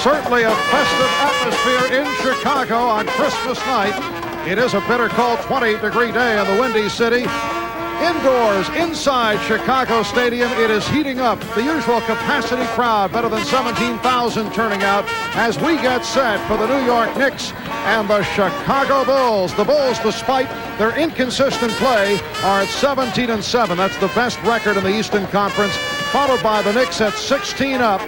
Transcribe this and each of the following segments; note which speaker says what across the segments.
Speaker 1: Certainly a festive atmosphere in Chicago on Christmas night. It is a bitter cold 20-degree day in the Windy City. Indoors, inside Chicago Stadium, it is heating up. The usual capacity crowd, better than 17,000 turning out as we get set for the New York Knicks and the Chicago Bulls. The Bulls, despite their inconsistent play, are at 17-7. That's the best record in the Eastern Conference, followed by the Knicks at 16 up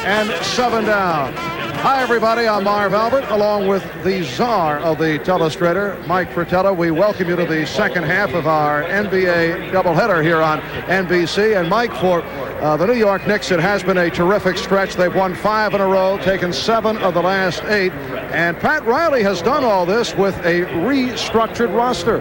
Speaker 1: and 7 down. Hi, everybody. I'm Marv Albert, along with the czar of the telestrator, Mike Fratello. We welcome you to the second half of our NBA doubleheader here on NBC. And, Mike, for the New York Knicks, it has been a terrific stretch. They've won 5 in a row, taken 7 of the last 8. And Pat Riley has done all this with a restructured roster.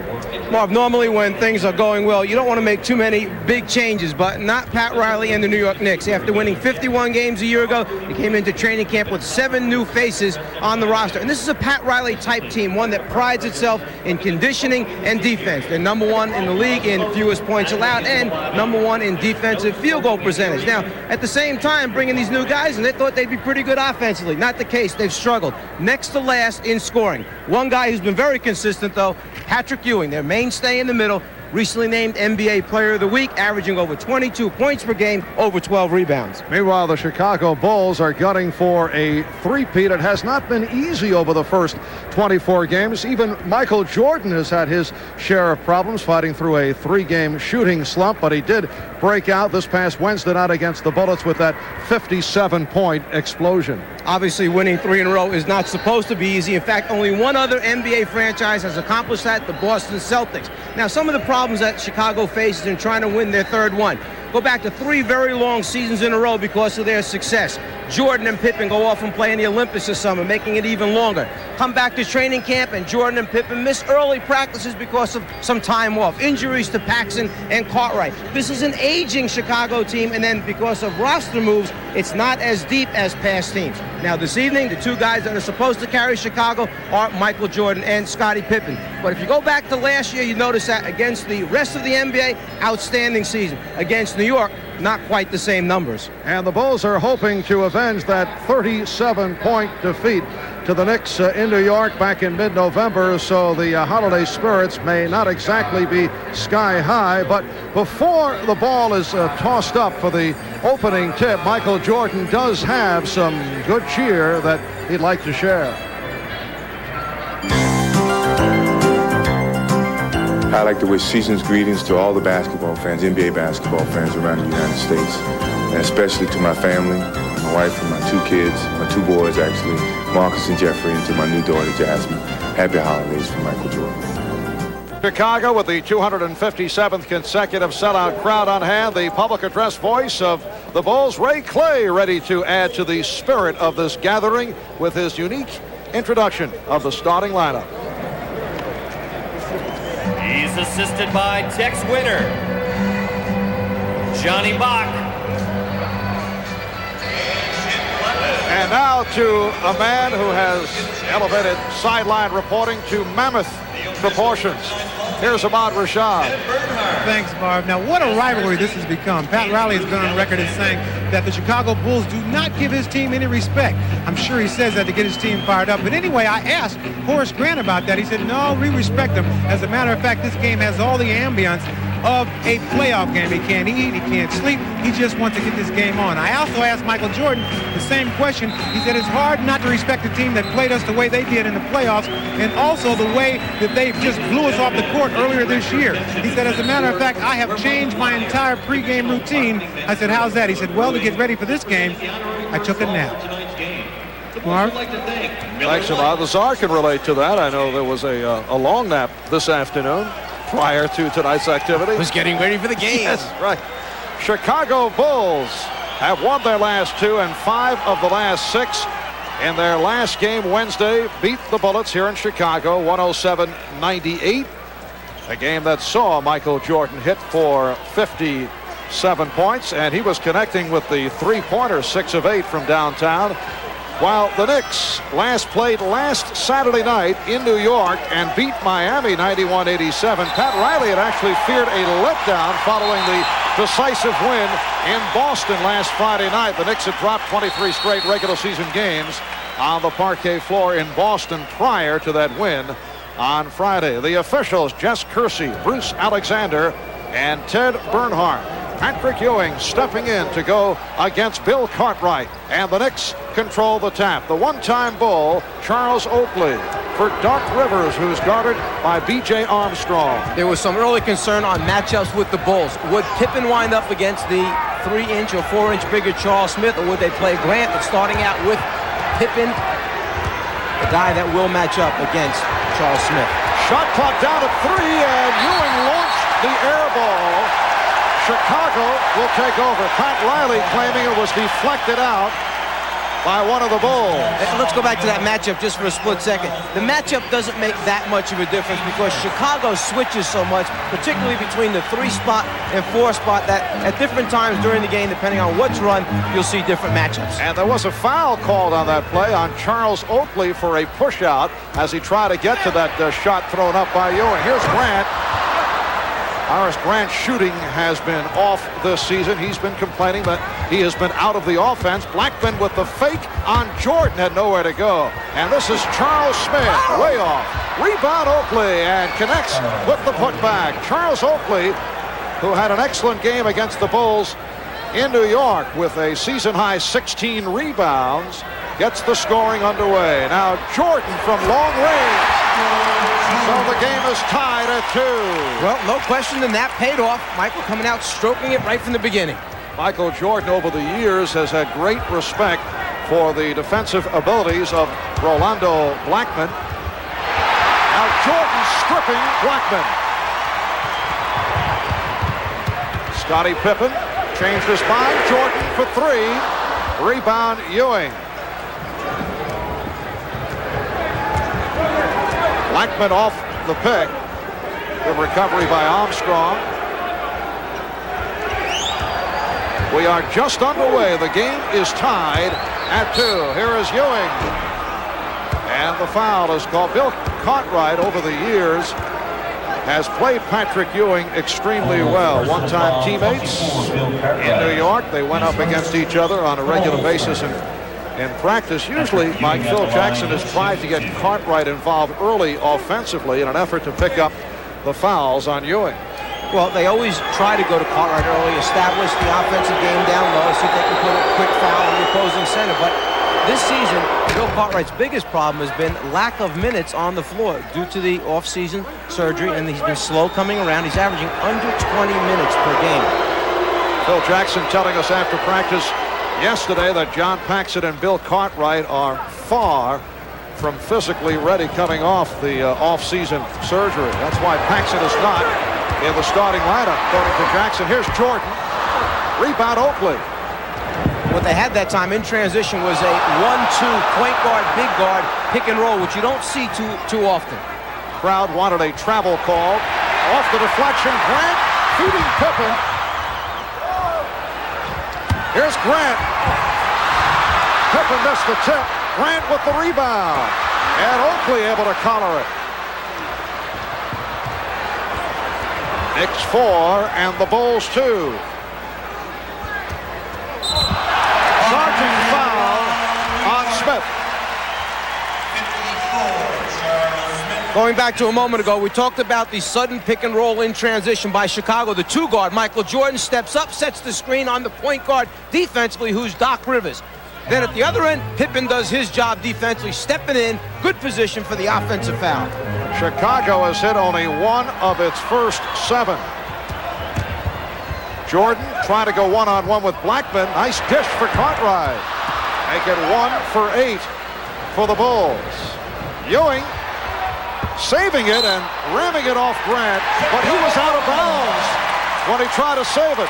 Speaker 2: Marv, normally when things are going well, you don't want to make too many big changes, but not Pat Riley and the New York Knicks. After winning 51 games a year ago, they came into training camp with 7 new faces on the roster. And this is a Pat Riley type team, one that prides itself in conditioning and defense. They're number 1 in the league in fewest points allowed and number 1 in defensive field goal percentage. Now, at the same time, bringing these new guys in, they thought they'd be pretty good offensively. Not the case. They've struggled. Next to last in scoring. One guy who's been very consistent, though, Patrick Ewing, their mainstay in the middle, recently named NBA Player of the Week, averaging over 22 points per game, over 12 rebounds.
Speaker 1: Meanwhile, the Chicago Bulls are gunning for a three-peat. It has not been easy over the first 24 games. Even Michael Jordan has had his share of problems fighting through a 3-game shooting slump, but he did break out this past Wednesday night against the Bullets with that 57-point explosion.
Speaker 2: Obviously, winning 3 in a row is not supposed to be easy. In fact, only one other NBA franchise has accomplished that, the Boston Celtics. Now, some of the problems that Chicago faces in trying to win their 3rd one go back to 3 very long seasons in a row because of their success. Jordan and Pippen go off and play in the Olympics this summer, making it even longer. Come back to training camp, and Jordan and Pippen miss early practices because of some time off. Injuries to Paxson and Cartwright. This is an aging Chicago team, and then because of roster moves, it's not as deep as past teams. Now, this evening, the 2 guys that are supposed to carry Chicago are Michael Jordan and Scottie Pippen. But if you go back to last year, you notice that against the rest of the NBA, outstanding season. Against New York, not quite the same numbers.
Speaker 1: And the Bulls are hoping to avenge that 37-point defeat to the Knicks in New York back in mid-November, so the holiday spirits may not exactly be sky high. But before the ball is tossed up for the opening tip, Michael Jordan does have some good cheer that he'd like to share.
Speaker 3: I'd like to wish season's greetings to all the basketball fans, NBA basketball fans around the United States, and especially to my family, my wife and my 2 kids, my 2 boys actually, Marcus and Jeffrey, and to my new daughter, Jasmine. Happy holidays from Michael Jordan.
Speaker 1: Chicago with the 257th consecutive sellout crowd on hand. The public address voice of the Bulls, Ray Clay, ready to add to the spirit of this gathering with his unique introduction of the starting lineup.
Speaker 4: He's assisted by Tex Winter, Johnny Bach.
Speaker 1: And now to a man who has elevated sideline reporting to mammoth proportions. Here's Ahmad Rashad.
Speaker 5: Thanks, Marv. Now, what a rivalry this has become. Pat Riley has been on record as saying that the Chicago Bulls do not give his team any respect. I'm sure he says that to get his team fired up. But anyway, I asked Horace Grant about that. He said, no, we respect them. As a matter of fact, this game has all the ambience of a playoff game. He can't eat, he can't sleep. He just wants to get this game on. I also asked Michael Jordan the same question. He said it's hard not to respect a team that played us the way they did in the playoffs, and also the way that they just blew us off the court earlier this year. He said, as a matter of fact, I have changed my entire pregame routine. I said, how's that? He said, well, to get ready for this game, I took a nap. Marv?
Speaker 1: Thanks, Ahmad. The czar can relate to that. I know there was a long nap this afternoon prior to tonight's activity.
Speaker 2: Was getting ready for the game.
Speaker 1: Yes, right. Chicago Bulls have won their last 2 and 5 of the last 6. In their last game Wednesday, beat the Bullets here in Chicago, 107-98. A game that saw Michael Jordan hit for 57 points, and he was connecting with the 3-pointer, 6 of 8 from downtown. While the Knicks last played last Saturday night in New York and beat Miami 91-87, Pat Riley had actually feared a letdown following the decisive win in Boston last Friday night. The Knicks had dropped 23 straight regular season games on the parquet floor in Boston prior to that win on Friday. The officials, Jess Kersey, Bruce Alexander, and Ted Bernhardt. Patrick Ewing stepping in to go against Bill Cartwright, and the Knicks control the tap. The one-time Bull, Charles Oakley, for Doc Rivers, who's guarded by B.J. Armstrong.
Speaker 2: There was some early concern on matchups with the Bulls. Would Pippen wind up against the 3-inch or 4-inch bigger Charles Smith, or would they play Grant? But starting out with Pippen, the guy that will match up against Charles Smith.
Speaker 1: Shot clock down at 3, and Ewing launched the air ball. Chicago will take over. Pat Riley claiming it was deflected out by one of the Bulls.
Speaker 2: Let's go back to that matchup just for a split second. The matchup doesn't make that much of a difference because Chicago switches so much, particularly between the 3-spot and 4-spot, that at different times during the game, depending on what's run, you'll see different matchups.
Speaker 1: And there was a foul called on that play on Charles Oakley for a push-out as he tried to get to that shot thrown up by Ewing. Here's Grant. Horace Grant's shooting has been off this season. He's been complaining that he has been out of the offense. Blackman with the fake on Jordan, had nowhere to go. And this is Charles Smith, way off. Rebound Oakley, and connects with the putback. Charles Oakley, who had an excellent game against the Bulls in New York with a season-high 16 rebounds, gets the scoring underway. Now Jordan from long range. So the game is tied at 2.
Speaker 2: Well, no question, and that paid off. Michael coming out stroking it right from the beginning.
Speaker 1: Michael Jordan over the years has had great respect for the defensive abilities of Rolando Blackman. Now Jordan stripping Blackman. Scottie Pippen changed his mind. Jordan for 3. Rebound Ewing. Blackman off the pick. Good recovery by Armstrong. We are just underway. The game is tied at 2. Here is Ewing. And the foul is called. Bill Cartwright, over the years, has played Patrick Ewing extremely well. One-time teammates in New York. They went up against each other on a regular basis in practice. Usually, Mike, Phil Jackson has tried to get Cartwright involved early offensively in an effort to pick up the fouls on Ewing.
Speaker 2: Well, they always try to go to Cartwright early, establish the offensive game down low, see if they can put a quick foul on the opposing center. But this season, Bill Cartwright's biggest problem has been lack of minutes on the floor due to the off-season surgery, and he's been slow coming around. He's averaging under 20 minutes per game.
Speaker 1: Phil Jackson telling us after practice yesterday that John Paxson and Bill Cartwright are far from physically ready coming off the off-season surgery. That's why Paxson is not in the starting lineup, according to Jackson. Here's Jordan. Rebound Oakley.
Speaker 2: What they had that time in transition was a 1-2 point guard, big guard, pick and roll, which you don't see too often.
Speaker 1: Crowd wanted a travel call. Off the deflection, Grant feeding Pippen. Here's Grant. Pippen missed the tip. Grant with the rebound. And Oakley able to collar it. Knicks 4 and the Bulls 2. Sergeant foul on Smith.
Speaker 2: Going back to a moment ago, we talked about the sudden pick and roll in transition by Chicago. The 2-guard, Michael Jordan, steps up, sets the screen on the point guard defensively, who's Doc Rivers. Then at the other end, Pippen does his job defensively, stepping in, good position for the offensive foul.
Speaker 1: Chicago has hit only 1 of its first 7. Jordan trying to go one-on-one with Blackman. Nice dish for Cartwright. Make it 1 for 8 for the Bulls. Ewing saving it and ramming it off Grant, but he was out of bounds when he tried to save it.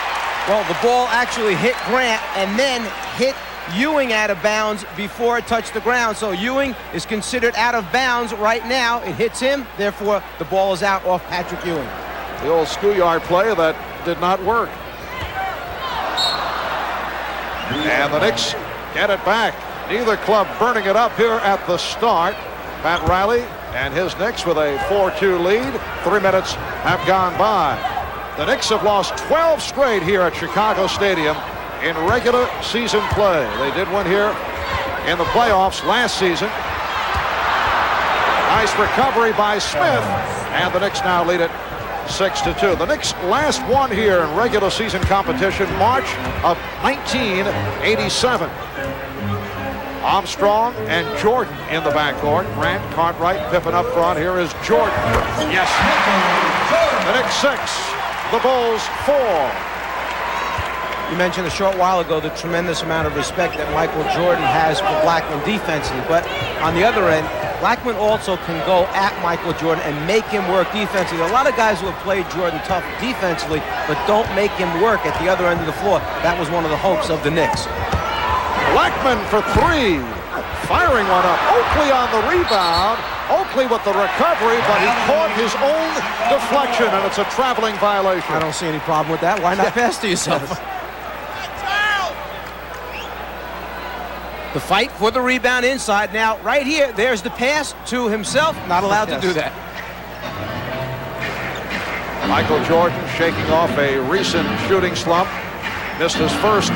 Speaker 2: Well, the ball actually hit Grant and then hit Ewing out of bounds before it touched the ground. So Ewing is considered out of bounds right now. It hits him, therefore the ball is out off Patrick Ewing.
Speaker 1: The old schoolyard play that did not work. And the Knicks get it back. Neither club burning it up here at the start. Pat Riley and his Knicks with a 4-2 lead. 3 minutes have gone by. The Knicks have lost 12 straight here at Chicago Stadium in regular season play. They did win here in the playoffs last season. Nice recovery by Smith, and the Knicks now lead it 6-2. The Knicks last won here in regular season competition March of 1987. Armstrong and Jordan in the backcourt. Grant, Cartwright, Pippen up front. Here is Jordan. Yes. The Knicks 6. The Bulls 4.
Speaker 2: You mentioned a short while ago the tremendous amount of respect that Michael Jordan has for Blackman defensively. But on the other end, Blackman also can go at Michael Jordan and make him work defensively. A lot of guys who have played Jordan tough defensively but don't make him work at the other end of the floor. That was one of the hopes of the Knicks.
Speaker 1: Blackman for 3. Firing one up. Oakley on the rebound. Oakley with the recovery, but he caught his own deflection, and it's a traveling violation.
Speaker 2: I don't see any problem with that. Why not pass to yourself? The fight for the rebound inside. Now, right here, there's the pass to himself. Not allowed to do that.
Speaker 1: Michael Jordan shaking off a recent shooting slump. Missed his first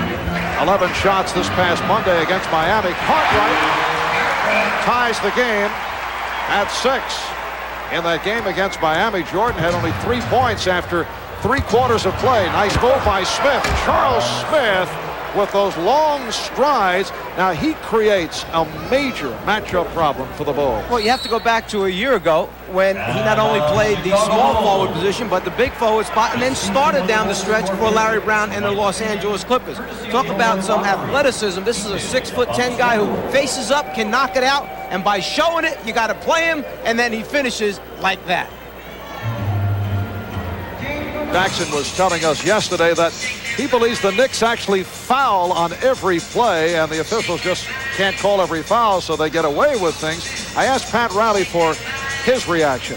Speaker 1: 11 shots this past Monday against Miami. Cartwright ties the game at 6. In that game against Miami, Jordan had only 3 points after 3 quarters of play. Nice move by Smith. Charles Smith with those long strides. Now he creates a major matchup problem for the Bulls.
Speaker 2: Well, you have to go back to a year ago when he not only played the small forward position, but the big forward spot, and then started down the stretch for Larry Brown and the Los Angeles Clippers. Talk about some athleticism. This is a 6'10" guy who faces up, can knock it out, and by showing it, you got to play him, and then he finishes like that.
Speaker 1: Jackson was telling us yesterday that he believes the Knicks actually foul on every play, and the officials just can't call every foul, so they get away with things. I asked Pat Riley for his reaction.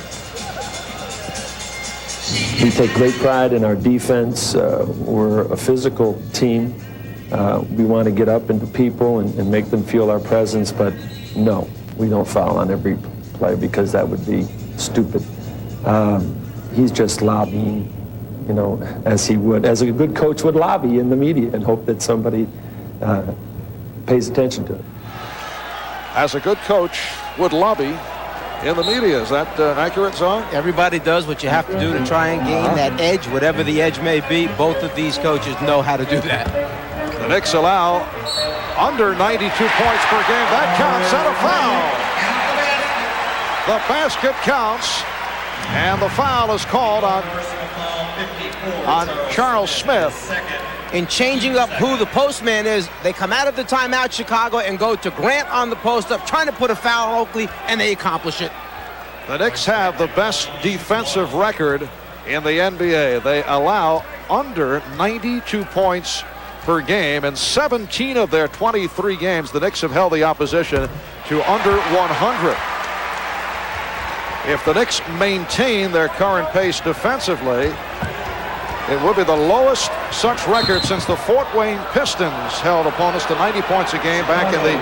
Speaker 6: We take great pride in our defense. We're a physical team. We want to get up into people and make them feel our presence, but no, we don't foul on every play because that would be stupid. He's just lobbying, you know, as a good coach would lobby in the media and hope that somebody pays attention to it.
Speaker 1: As a good coach would lobby in the media. Is that an accurate song?
Speaker 2: Everybody does what you have to do to try and gain that edge, whatever the edge may be. Both of these coaches know how to do that.
Speaker 1: The Knicks allow under 92 points per game. That counts, and a foul. The basket counts, and the foul is called on Charles Smith.
Speaker 2: In changing up who the postman is, they come out of the timeout, Chicago, and go to Grant on the post-up, trying to put a foul on Oakley, and they accomplish it.
Speaker 1: The Knicks have the best defensive record in the NBA. They allow under 92 points per game. In 17 of their 23 games, the Knicks have held the opposition to under 100. If the Knicks maintain their current pace defensively, it would be the lowest such record since the Fort Wayne Pistons held opponents to 90 points a game back in the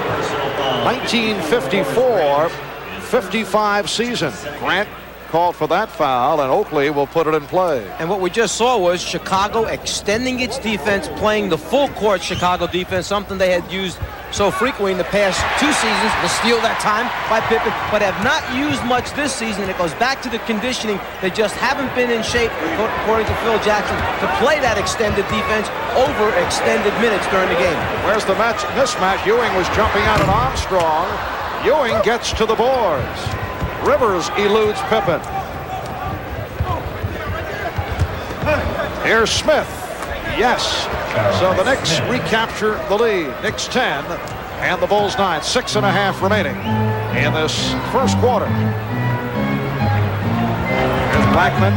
Speaker 1: 1954-55 season. Grant called for that foul, and Oakley will put it in play.
Speaker 2: And what we just saw was Chicago extending its defense, playing the full court Chicago defense, something they had used so frequently in the past 2 seasons, to steal that time by Pippen, but have not used much this season. It goes back to the conditioning. They just haven't been in shape, according to Phil Jackson, to play that extended defense over extended minutes during the game.
Speaker 1: Where's the mismatch? Ewing was jumping out at Armstrong. Ewing gets to the boards. Rivers eludes Pippen. Here's Smith. Yes. So the Knicks recapture the lead. Knicks 10 and the Bulls 9. 6.5 remaining in this first quarter. Here's Blackman.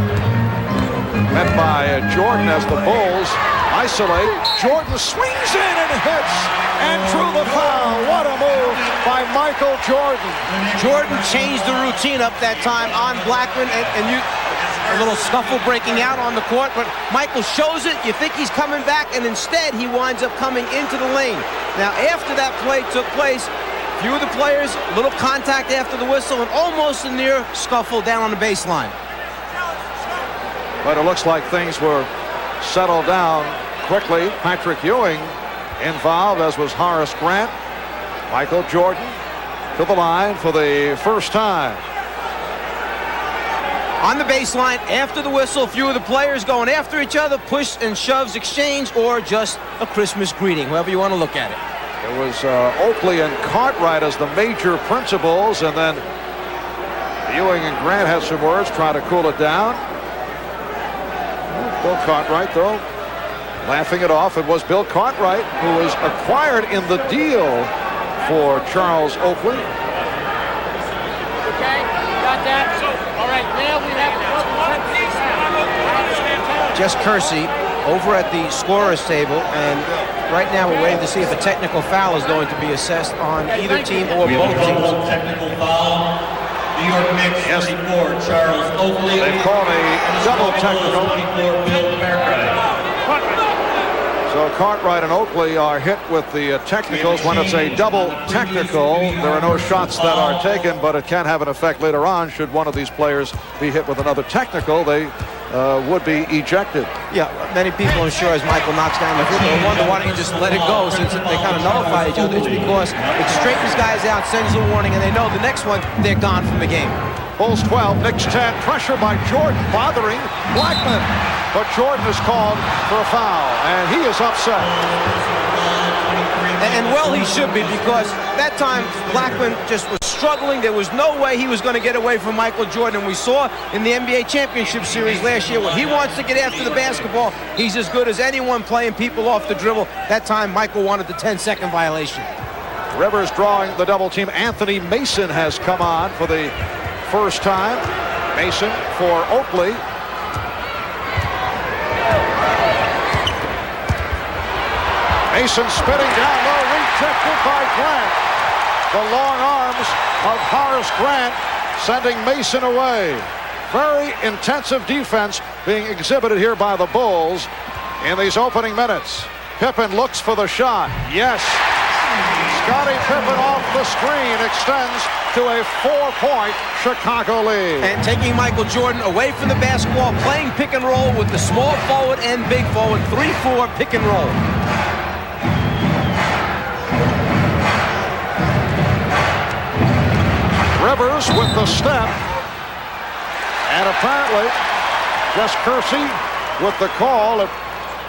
Speaker 1: Met by Jordan as the Bulls isolate. Jordan swings in and hits. And drew the foul. What a move by Michael Jordan.
Speaker 2: Jordan changed the routine up that time on Blackman, and a little scuffle breaking out on the court, but Michael shows it. You think he's coming back, and instead he winds up coming into the lane. Now, after that play took place, few of the players, a little contact after the whistle, and almost a near scuffle down on the baseline.
Speaker 1: But it looks like things were settled down quickly. Patrick Ewing involved, as was Horace Grant. Michael Jordan to the line for the first time.
Speaker 2: On the baseline, after the whistle, a few of the players going after each other, push and shoves exchange, or just a Christmas greeting, however you want to look at it.
Speaker 1: It was Oakley and Cartwright as the major principals, and then Ewing and Grant had some words, trying to cool it down. Bill Cartwright, though, laughing it off. It was Bill Cartwright who was acquired in the deal for Charles Oakley.
Speaker 7: Okay, got that. So, all right, now we have
Speaker 2: Jess Kersey over at the scorer's table, and right now we're waiting to see if a technical foul is going to be assessed on either team or both teams.
Speaker 4: Technical foul. New York Knicks,
Speaker 1: Yes.
Speaker 4: 34, Charles Oakley.
Speaker 1: They call a double technical.
Speaker 4: 24, Bill Cartwright.
Speaker 1: So Cartwright and Oakley are hit with the technicals. When it's a double technical, there are no shots that are taken, but it can have an effect later on. Should one of these players be hit with another technical, they would be ejected.
Speaker 2: Yeah, many people, I'm sure, as Michael knocks down the free throw, wonder why don't you just let it go, since they kind of nullify each other. It's because it straightens guys out, sends a warning, and they know the next one, they're gone from the game.
Speaker 1: Bulls 12, Knicks 10. Pressure by Jordan bothering Blackman. But Jordan is called for a foul, and he is upset.
Speaker 2: And well, he should be, because that time Blackman just was struggling. There was no way he was going to get away from Michael Jordan. We saw in the NBA Championship Series last year, when he wants to get after the basketball, he's as good as anyone playing people off the dribble. That time, Michael wanted the 10-second violation.
Speaker 1: Rivers drawing the double team. Anthony Mason has come on for the first time. Mason for Oakley. Mason spinning down low, rejected by Grant. The long arms of Horace Grant sending Mason away. Very intensive defense being exhibited here by the Bulls in these opening minutes. Pippen looks for the shot. Yes. Scottie Pippen off the screen extends to a 4-point Chicago lead.
Speaker 2: And taking Michael Jordan away from the basketball, playing pick and roll with the small forward and big forward, 3-4 pick and roll.
Speaker 1: Rivers with the step, and apparently Jess Kersey with the call.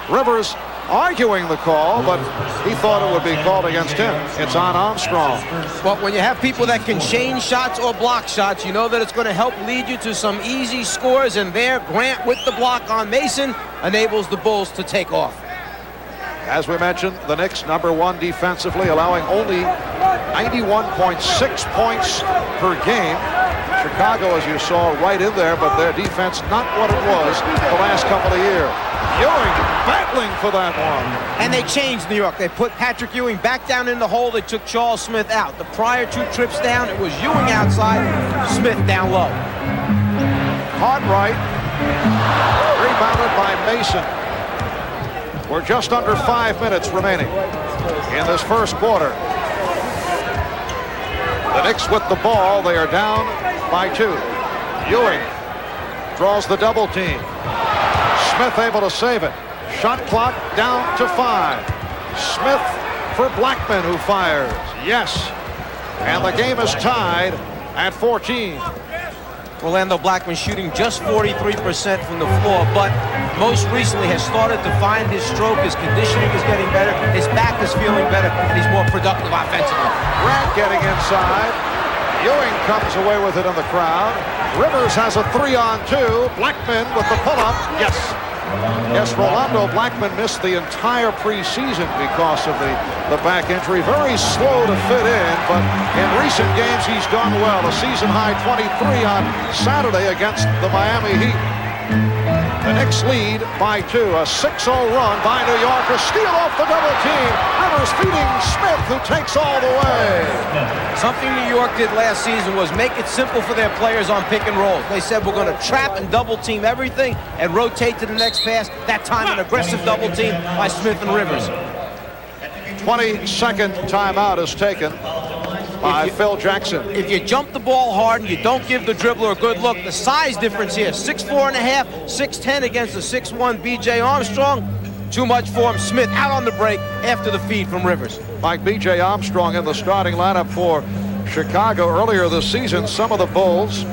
Speaker 1: Rivers arguing the call, but he thought it would be called against him. It's on Armstrong.
Speaker 2: But when you have people that can change shots or block shots, you know that it's going to help lead you to some easy scores, and there Grant with the block on Mason enables the Bulls to take off.
Speaker 1: As we mentioned, the Knicks #1 defensively, allowing only 91.6 points per game. Chicago, as you saw, right in there, but their defense not what it was the last couple of years. Ewing battling for that one.
Speaker 2: And they changed New York. They put Patrick Ewing back down in the hole. They took Charles Smith out. The prior 2 trips down, it was Ewing outside, Smith down low.
Speaker 1: Cartwright rebounded by Mason. We're just under 5 minutes remaining in this first quarter. The Knicks with the ball. They are down by 2. Ewing draws the double team. Smith able to save it. Shot clock down to 5. Smith for Blackman, who fires. Yes. And the game is tied at 14.
Speaker 2: Orlando Blackman shooting just 43% from the floor, but most recently has started to find his stroke. His conditioning is getting better. His back is feeling better, and he's more productive offensively.
Speaker 1: Grant getting inside. Ewing comes away with it in the crowd. Rivers has a 3-on-2. Blackman with the pull-up. Yes. Yes, Rolando Blackman missed the entire preseason because of the back injury. Very slow to fit in, but in recent games he's done well. A season-high 23 on Saturday against the Miami Heat. The Knicks lead by 2. A 6-0 run by New York. A steal off the double team. Rivers feeding Smith, who takes all the way.
Speaker 2: Something New York did last season was make it simple for their players on pick and rolls. They said, we're going to trap and double team everything and rotate to the next pass. That time an aggressive double team by Smith and Rivers.
Speaker 1: 22nd timeout is taken by Phil Jackson.
Speaker 2: If you jump the ball hard and you don't give the dribbler a good look, the size difference here, 6'4.5", 6'10" against the 6'1" B.J. Armstrong, too much for him. Smith out on the break after the feed from Rivers.
Speaker 1: Like B.J. Armstrong in the starting lineup for Chicago earlier this season. Some of the Bulls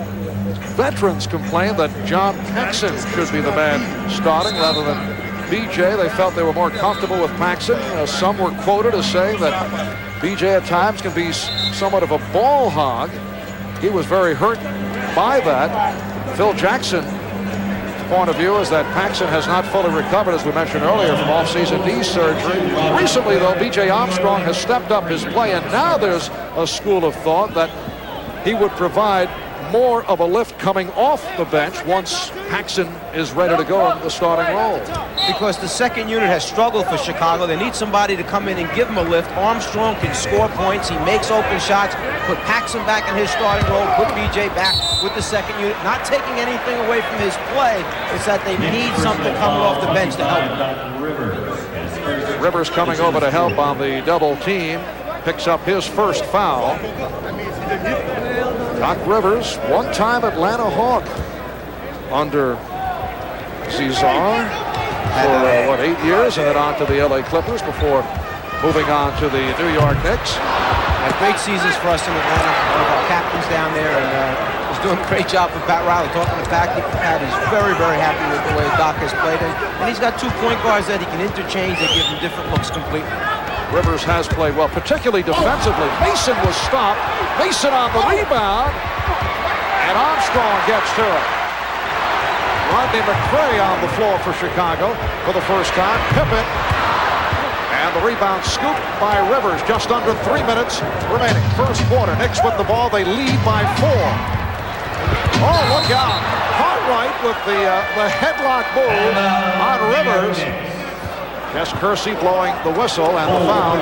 Speaker 1: veterans complained that John Paxson should be the man starting rather than B.J. They felt they were more comfortable with Paxson. Some were quoted as saying that B.J. at times can be somewhat of a ball hog. He was very hurt by that. Phil Jackson's point of view is that Paxson has not fully recovered, as we mentioned earlier, from off-season knee surgery. Recently, though, B.J. Armstrong has stepped up his play, and now there's a school of thought that he would provide more of a lift coming off the bench once Paxson is ready to go in the starting role.
Speaker 2: Because the second unit has struggled for Chicago. They need somebody to come in and give them a lift. Armstrong can score points. He makes open shots. Put Paxson back in his starting role. Put B.J. back with the second unit. Not taking anything away from his play. It's that they need something coming off the bench to help him.
Speaker 1: Rivers coming over to help on the double team. Picks up his first foul. Doc Rivers, one-time Atlanta Hawk under Cesar for 8 years, and then on to the LA Clippers before moving on to the New York Knicks.
Speaker 2: Great seasons for us in Atlanta. One of our captains down there, and he's doing a great job for Pat Riley. Talking to Pat, he's very, very happy with the way Doc has played him. And he's got 2 point guards that he can interchange. They give him different looks completely.
Speaker 1: Rivers has played well, particularly defensively. Mason was stopped. Mason on the rebound. And Armstrong gets to it. Rodney McCray on the floor for Chicago for the first time. Pippen. And the rebound scooped by Rivers. Just under 3 minutes remaining. First quarter. Knicks with the ball. They lead by 4. Oh, look out. Cartwright with the headlock move on Rivers. Jess Kersey blowing the whistle, and the foul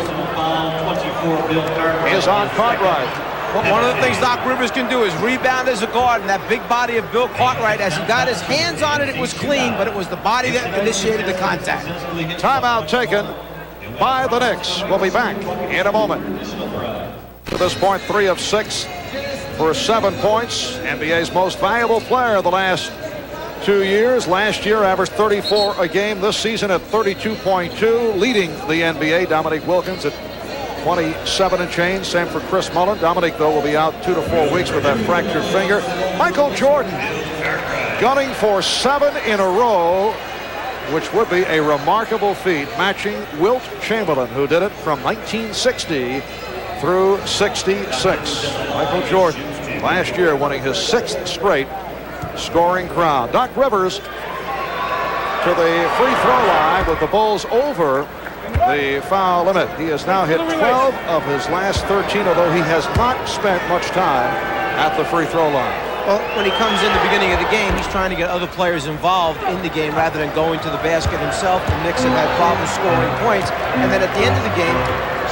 Speaker 1: is on Cartwright.
Speaker 2: Well, one of the things Doc Rivers can do is rebound as a guard, and that big body of Bill Cartwright, as he got his hands on it, it was clean, but it was the body that initiated the contact.
Speaker 1: Timeout taken by the Knicks. We'll be back in a moment. To this point, 3 of 6 for 7 points. NBA's most valuable player the last 2 years. Last year averaged 34 a game. This season at 32.2, leading the NBA. Dominique Wilkins at 27 and change. Same for Chris Mullin. Dominique, though, will be out 2 to 4 weeks with that fractured finger. Michael Jordan gunning for 7 in a row, which would be a remarkable feat, matching Wilt Chamberlain, who did it from 1960 through 66. Michael Jordan last year winning his 6th straight scoring crown. Doc Rivers to the free throw line with the Bulls over the foul limit. He has now hit 12 of his last 13, although he has not spent much time at the free throw line.
Speaker 2: Well, when he comes in the beginning of the game, he's trying to get other players involved in the game rather than going to the basket himself. The Knicks have had problems scoring points. And then at the end of the game,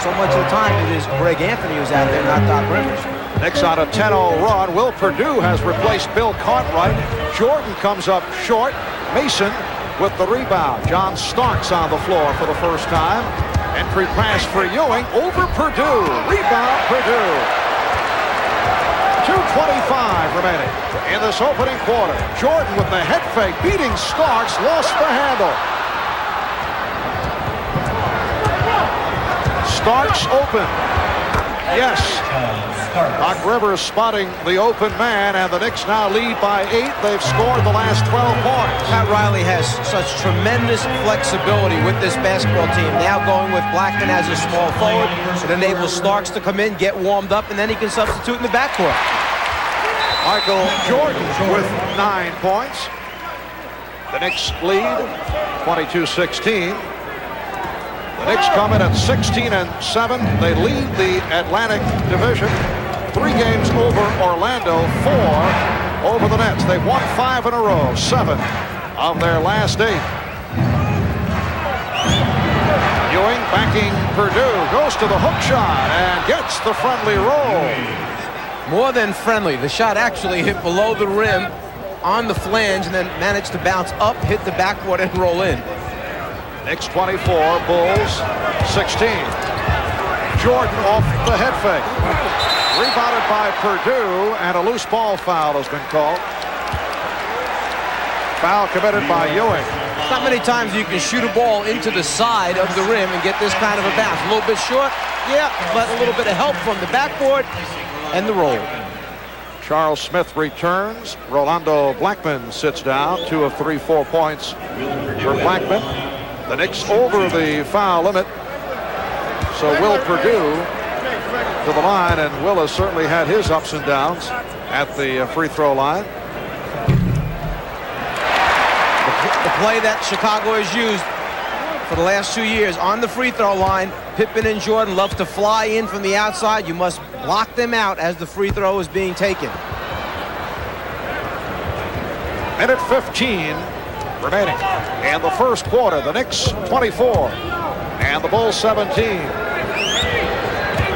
Speaker 2: so much of the time it is Greg Anthony who's out there, not Doc Rivers.
Speaker 1: Knicks on a 10-0 run. Will Perdue has replaced Bill Cartwright. Jordan comes up short. Mason with the rebound. John Starks on the floor for the first time. Entry pass for Ewing over Perdue. Rebound Perdue. 2:25 remaining in this opening quarter. Jordan with the head fake, beating Starks, lost the handle. Starks open. Yes. Doc Rivers spotting the open man, and the Knicks now lead by 8. They've scored the last 12 points.
Speaker 2: Pat Riley has such tremendous flexibility with this basketball team. Now going with Blackman as a small forward. It enables Starks to come in, get warmed up, and then he can substitute in the backcourt.
Speaker 1: Michael Jordan with 9 points. The Knicks lead 22-16. The Knicks come in at 16-7. They lead the Atlantic Division. 3 games over Orlando, 4 over the Nets. They've won 5 in a row, 7 of their last 8. Ewing backing Perdue, goes to the hook shot and gets the friendly roll.
Speaker 2: More than friendly. The shot actually hit below the rim on the flange and then managed to bounce up, hit the backboard, and roll in.
Speaker 1: Knicks 24, Bulls 16. Jordan off the head fake. Rebounded by Purdue, and a loose ball foul has been called. Foul committed by Ewing.
Speaker 2: Not many times you can shoot a ball into the side of the rim and get this kind of a bounce. A little bit short, yeah, but a little bit of help from the backboard and the roll.
Speaker 1: Charles Smith returns. Rolando Blackman sits down. 2 of 3 4 points for Blackman. The Knicks over the foul limit. So Will Purdue to the line, and Will has certainly had his ups and downs at the free throw line.
Speaker 2: The play that Chicago has used for the last 2 years on the free throw line, Pippen and Jordan love to fly in from the outside. You must block them out as the free throw is being taken.
Speaker 1: Minute 15 remaining in the first quarter. The Knicks 24 and the Bulls 17.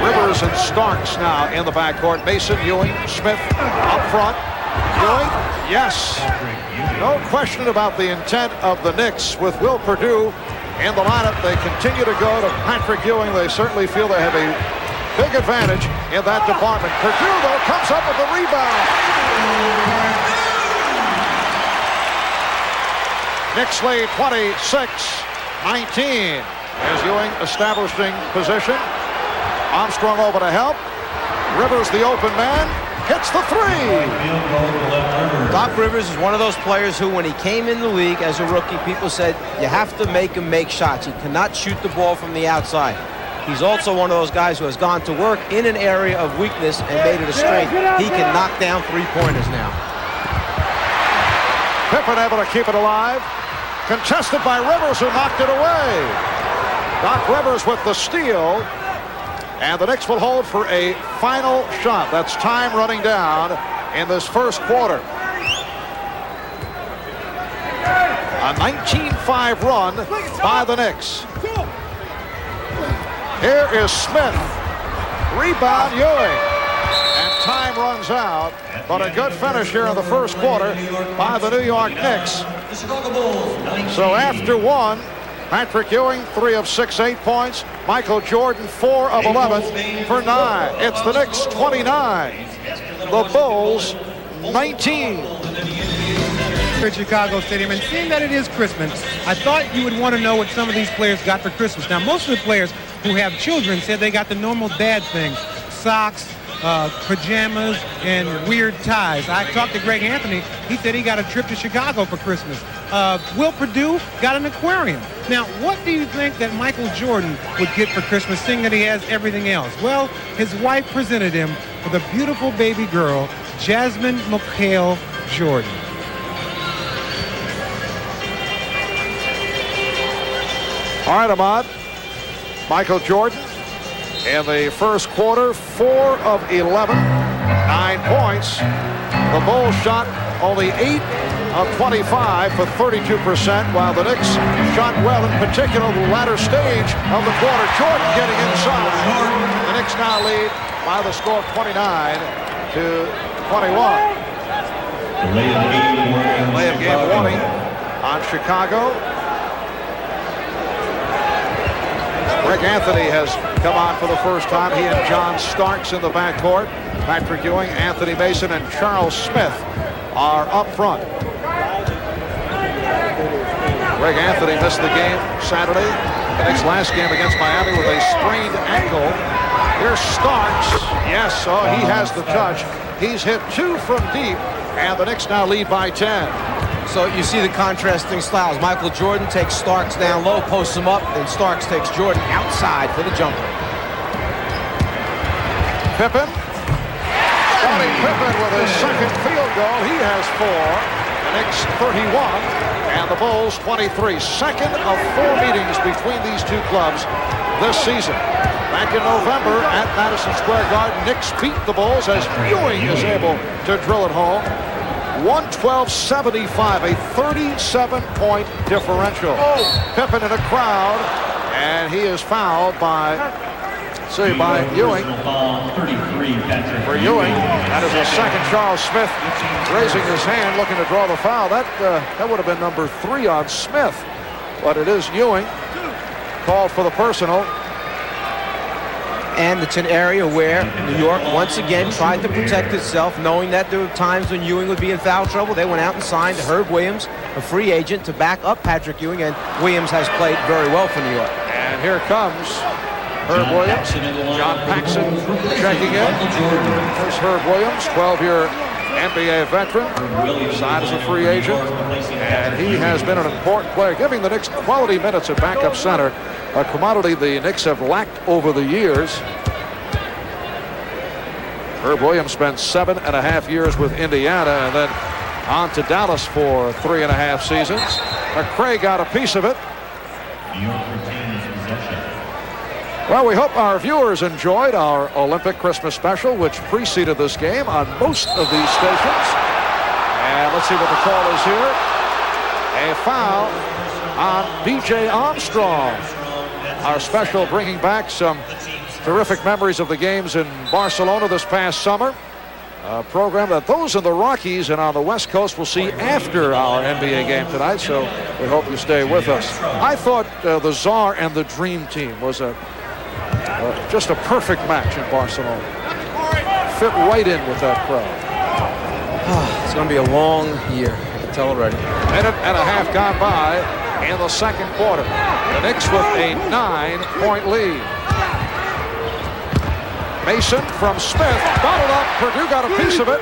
Speaker 1: Rivers and Starks now in the backcourt. Mason, Ewing, Smith up front. Ewing, yes. No question about the intent of the Knicks with Will Purdue in the lineup. They continue to go to Patrick Ewing. They certainly feel they have a big advantage in that department. Purdue, though, comes up with the rebound. Knicks lead 26-19 as Ewing establishing position. Armstrong over to help. Rivers, the open man, hits the three.
Speaker 2: Doc Rivers is one of those players who, when he came in the league as a rookie, people said you have to make him make shots. He cannot shoot the ball from the outside. He's also one of those guys who has gone to work in an area of weakness and made it a strength. He can knock down three-pointers now.
Speaker 1: Pippen able to keep it alive. Contested by Rivers, who knocked it away. Doc Rivers with the steal. And the Knicks will hold for a final shot. That's time running down in this first quarter. A 19-5 run by the Knicks. Here is Smith. Rebound Ewing. And time runs out. But a good finish here in the first quarter by the New York Knicks. So after one, Patrick Ewing, 3 of 6, 8 points. Michael Jordan, 4 of 11 for 9. It's the Knicks 29. The Bulls 19.
Speaker 5: At Chicago Stadium, and seeing that it is Christmas, I thought you would want to know what some of these players got for Christmas. Now, most of the players who have children said they got the normal dad things: socks, pajamas, and weird ties. I talked to Greg Anthony. He said he got a trip to Chicago for Christmas. Will Purdue got an aquarium. Now, what do you think that Michael Jordan would get for Christmas, seeing that he has everything else? Well, his wife presented him with a beautiful baby girl, Jasmine McHale Jordan.
Speaker 1: All right, Ahmad. Michael Jordan in the first quarter, 4 of 11, 9 points. The Bulls shot only 8 of 25 for 32%, while the Knicks shot well, in particular the latter stage of the quarter. Jordan getting inside. The Knicks now lead by the score of 29 to 21. Delay of game warning on Chicago. Greg Anthony has come on for the first time. He and John Starks in the backcourt. Patrick Ewing, Anthony Mason, and Charles Smith are up front. Greg Anthony missed the game Saturday. The Knicks' last game against Miami with a sprained ankle. Here's Starks. Yes, oh, he has the touch. He's hit 2 from deep, and the Knicks now lead by 10.
Speaker 2: So you see the contrasting styles. Michael Jordan takes Starks down low, posts him up, and Starks takes Jordan outside for the jumper.
Speaker 1: Pippen. Scottie Pippen with his second field goal. He has 4. The Knicks 31 and the Bulls 23. Second of 4 meetings between these two clubs this season. Back in November at Madison Square Garden, Knicks beat the Bulls as Ewing is able to drill it home. 112-75, a 37-point differential. Pippen in a crowd, and he is fouled by Ewing. For Ewing, that is a second. Charles Smith raising his hand, looking to draw the foul. That would have been number 3 on Smith, but it is Ewing. Called for the personal.
Speaker 2: And it's an area where New York once again tried to protect itself, knowing that there were times when Ewing would be in foul trouble. They went out and signed Herb Williams, a free agent, to back up Patrick Ewing, and Williams has played very well for New York.
Speaker 1: And here comes Herb Williams. John Paxson checking in. There's Herb Williams, 12-year NBA veteran, signed as a free agent, and he has been an important player, giving the Knicks quality minutes at backup center, a commodity the Knicks have lacked over the years. Herb Williams spent 7.5 years with Indiana and then on to Dallas for 3.5 seasons. McRae got a piece of it. Well, we hope our viewers enjoyed our Olympic Christmas special, which preceded this game on most of these stations. And let's see what the call is here. A foul on B.J. Armstrong. Our special bringing back some terrific memories of the games in Barcelona this past summer. A program that those in the Rockies and on the West Coast will see after our NBA game tonight, so we hope you stay with us. I thought the Czar and the Dream Team was just a perfect match in Barcelona. Fit right in with that crowd.
Speaker 2: It's going to be a long year, I can tell already.
Speaker 1: Minute and a half gone by in the second quarter. The Knicks with a 9-point lead. Mason from Smith, bottled up. Purdue got a piece of it.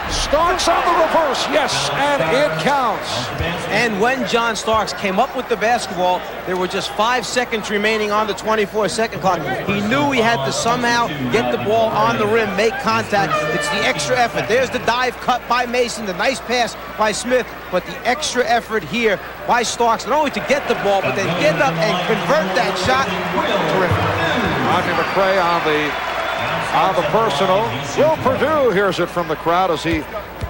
Speaker 1: Starks on the reverse, yes, and it counts.
Speaker 2: And when John Starks came up with the basketball, there were just 5 seconds remaining on the 24-second clock. He knew he had to somehow get the ball on the rim, make contact. It's the extra effort. There's the dive cut by Mason, the nice pass by Smith, but the extra effort here by Starks, not only to get the ball, but then get up and convert that shot. Terrific.
Speaker 1: Rodney McRae on the personal. Will Purdue hears it from the crowd as he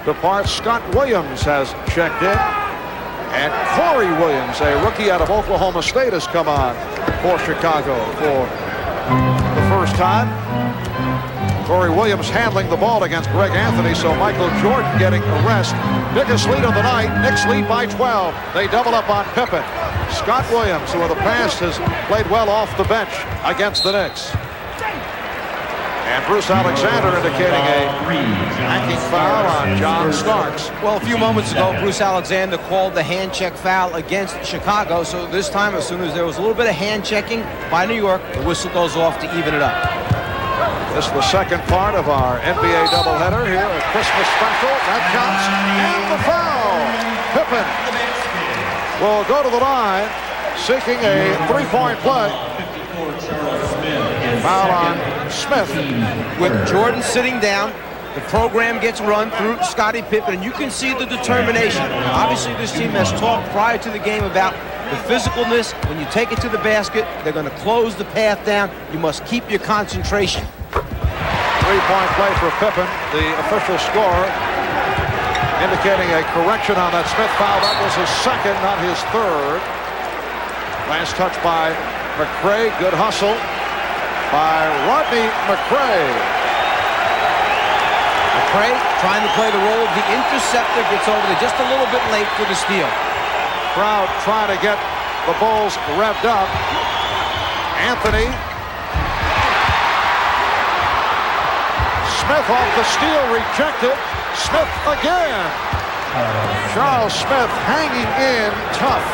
Speaker 1: departs. Scott Williams has checked in. And Corey Williams, a rookie out of Oklahoma State, has come on for Chicago for the first time. Corey Williams handling the ball against Greg Anthony, so Michael Jordan getting a rest. Biggest lead of the night. Knicks lead by 12. They double up on Pippen. Scott Williams, who in the past has played well off the bench against the Knicks. And Bruce Alexander indicating a hacking foul on John Starks.
Speaker 2: Well, a few moments ago, Bruce Alexander called the hand check foul against Chicago. So this time, as soon as there was a little bit of hand checking by New York, the whistle goes off to even it up.
Speaker 1: This is the second part of our NBA doubleheader here, a Christmas special. That counts. And the foul. Pippen will go to the line, seeking a three-point play. Foul on Smith.
Speaker 2: With Jordan sitting down, the program gets run through Scottie Pippen, and you can see the determination. Obviously, this team has talked prior to the game about the physicalness. When you take it to the basket, they're going to close the path down. You must keep your concentration.
Speaker 1: Three-point play for Pippen. The official score indicating a correction on that Smith foul. That was his second, not his third. Last touch by McRae. Good hustle by Rodney McRae.
Speaker 2: McRae trying to play the role of the interceptor, gets over there just a little bit late for the steal.
Speaker 1: Crowd trying to get the Bulls revved up. Anthony. Smith off the steal, rejected. Smith again. Charles Smith hanging in tough.